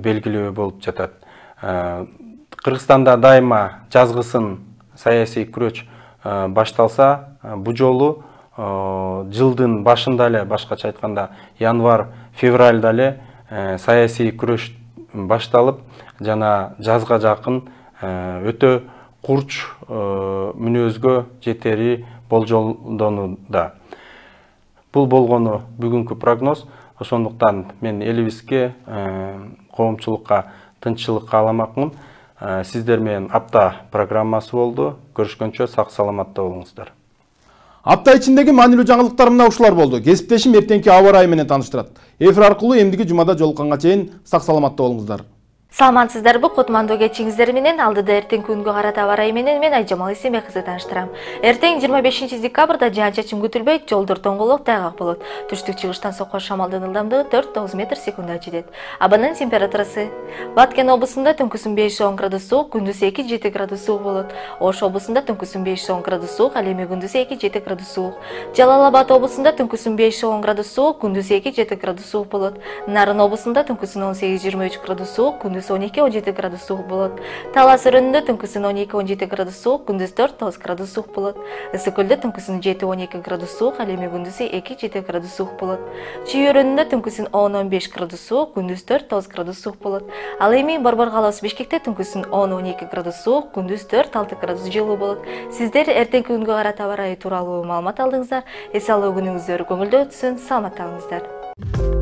белгилүү болуп жатат. Кыргызстанда дайыма жазгысын саясий күрөш башталса, бу жолу жылдын башында эле, башкача айтканда, январь-февралда эле саясий күрөш башталып, жана жазга жакын өтө курч мүнөзгө жетери болжолдонууда. Бул болгону бүгүнкү прогноз. Ошондуктан мен элибизге, коомчулукка тынччылык кааламакмын. Сиздер менен апта программасы болду. Көрүшкөнчө сак саламатта болуңуздар. Апта ичиндеги маанилүү жаңылыктар мына ушулар болду. Кесиптешим эртеңки аба ырайы менен тааныштырат. Эфир аркылуу эмдиги жумада жолукканга чейин сак саламатта болуңуздар. Саламатсыздарбы, кутмандуу кечиңиздер менен алдыда эртең күнгө карата аба ырайы менен мен Айжамал Эсенбек кызы тааныштырам. Эртең 25 декабрда жаан-чачын күтүлбөйт, жолдор тоңголок, тайгак болот. Түштүк-чыгыштан соккон шамалдын ылдамдыгы 4-9 метр/секундга жетет. Абанын температурасы: Баткен облусунда түнкүсүн 5-10 градус суук, күндүз 2-7 градус суук болот. Ош облусунда түнкүсүн 5-10 градус суук, ал эми күндүз 2-7 градус суук. Жалал Абад облусунда түнкүсүн 5-10 градус суук, күндүз 2-7 градус суук болот. Нарын облусунда түнкүсүн 18-23 градус суук, күндүз 12-17 градус суук болот. Талас өрөөнүндө түнкүсүн 12-17 градус суук, күндүз 4-9 градус суук болот. Ысык көлдө түнкүсүн 7-12 градус суук, ал эми күндүз 2-7 градус суук болот. Чүй өрөөнүндө түнкүсүн 10-15 градус суук, күндүз 4-9 градус суук болот. Ал эми Борбор калаасы Бишкекте түнкүсүн 10-12 градус суук, күндүз 4-6 градус жылуу болот. Сиздер эртеңки күнгө карата аба ырайы тууралуу маалымат алдыңыздар. Эс алуу күнүңүздөр көңүлдүү өтсүн, саламатта болуңуздар.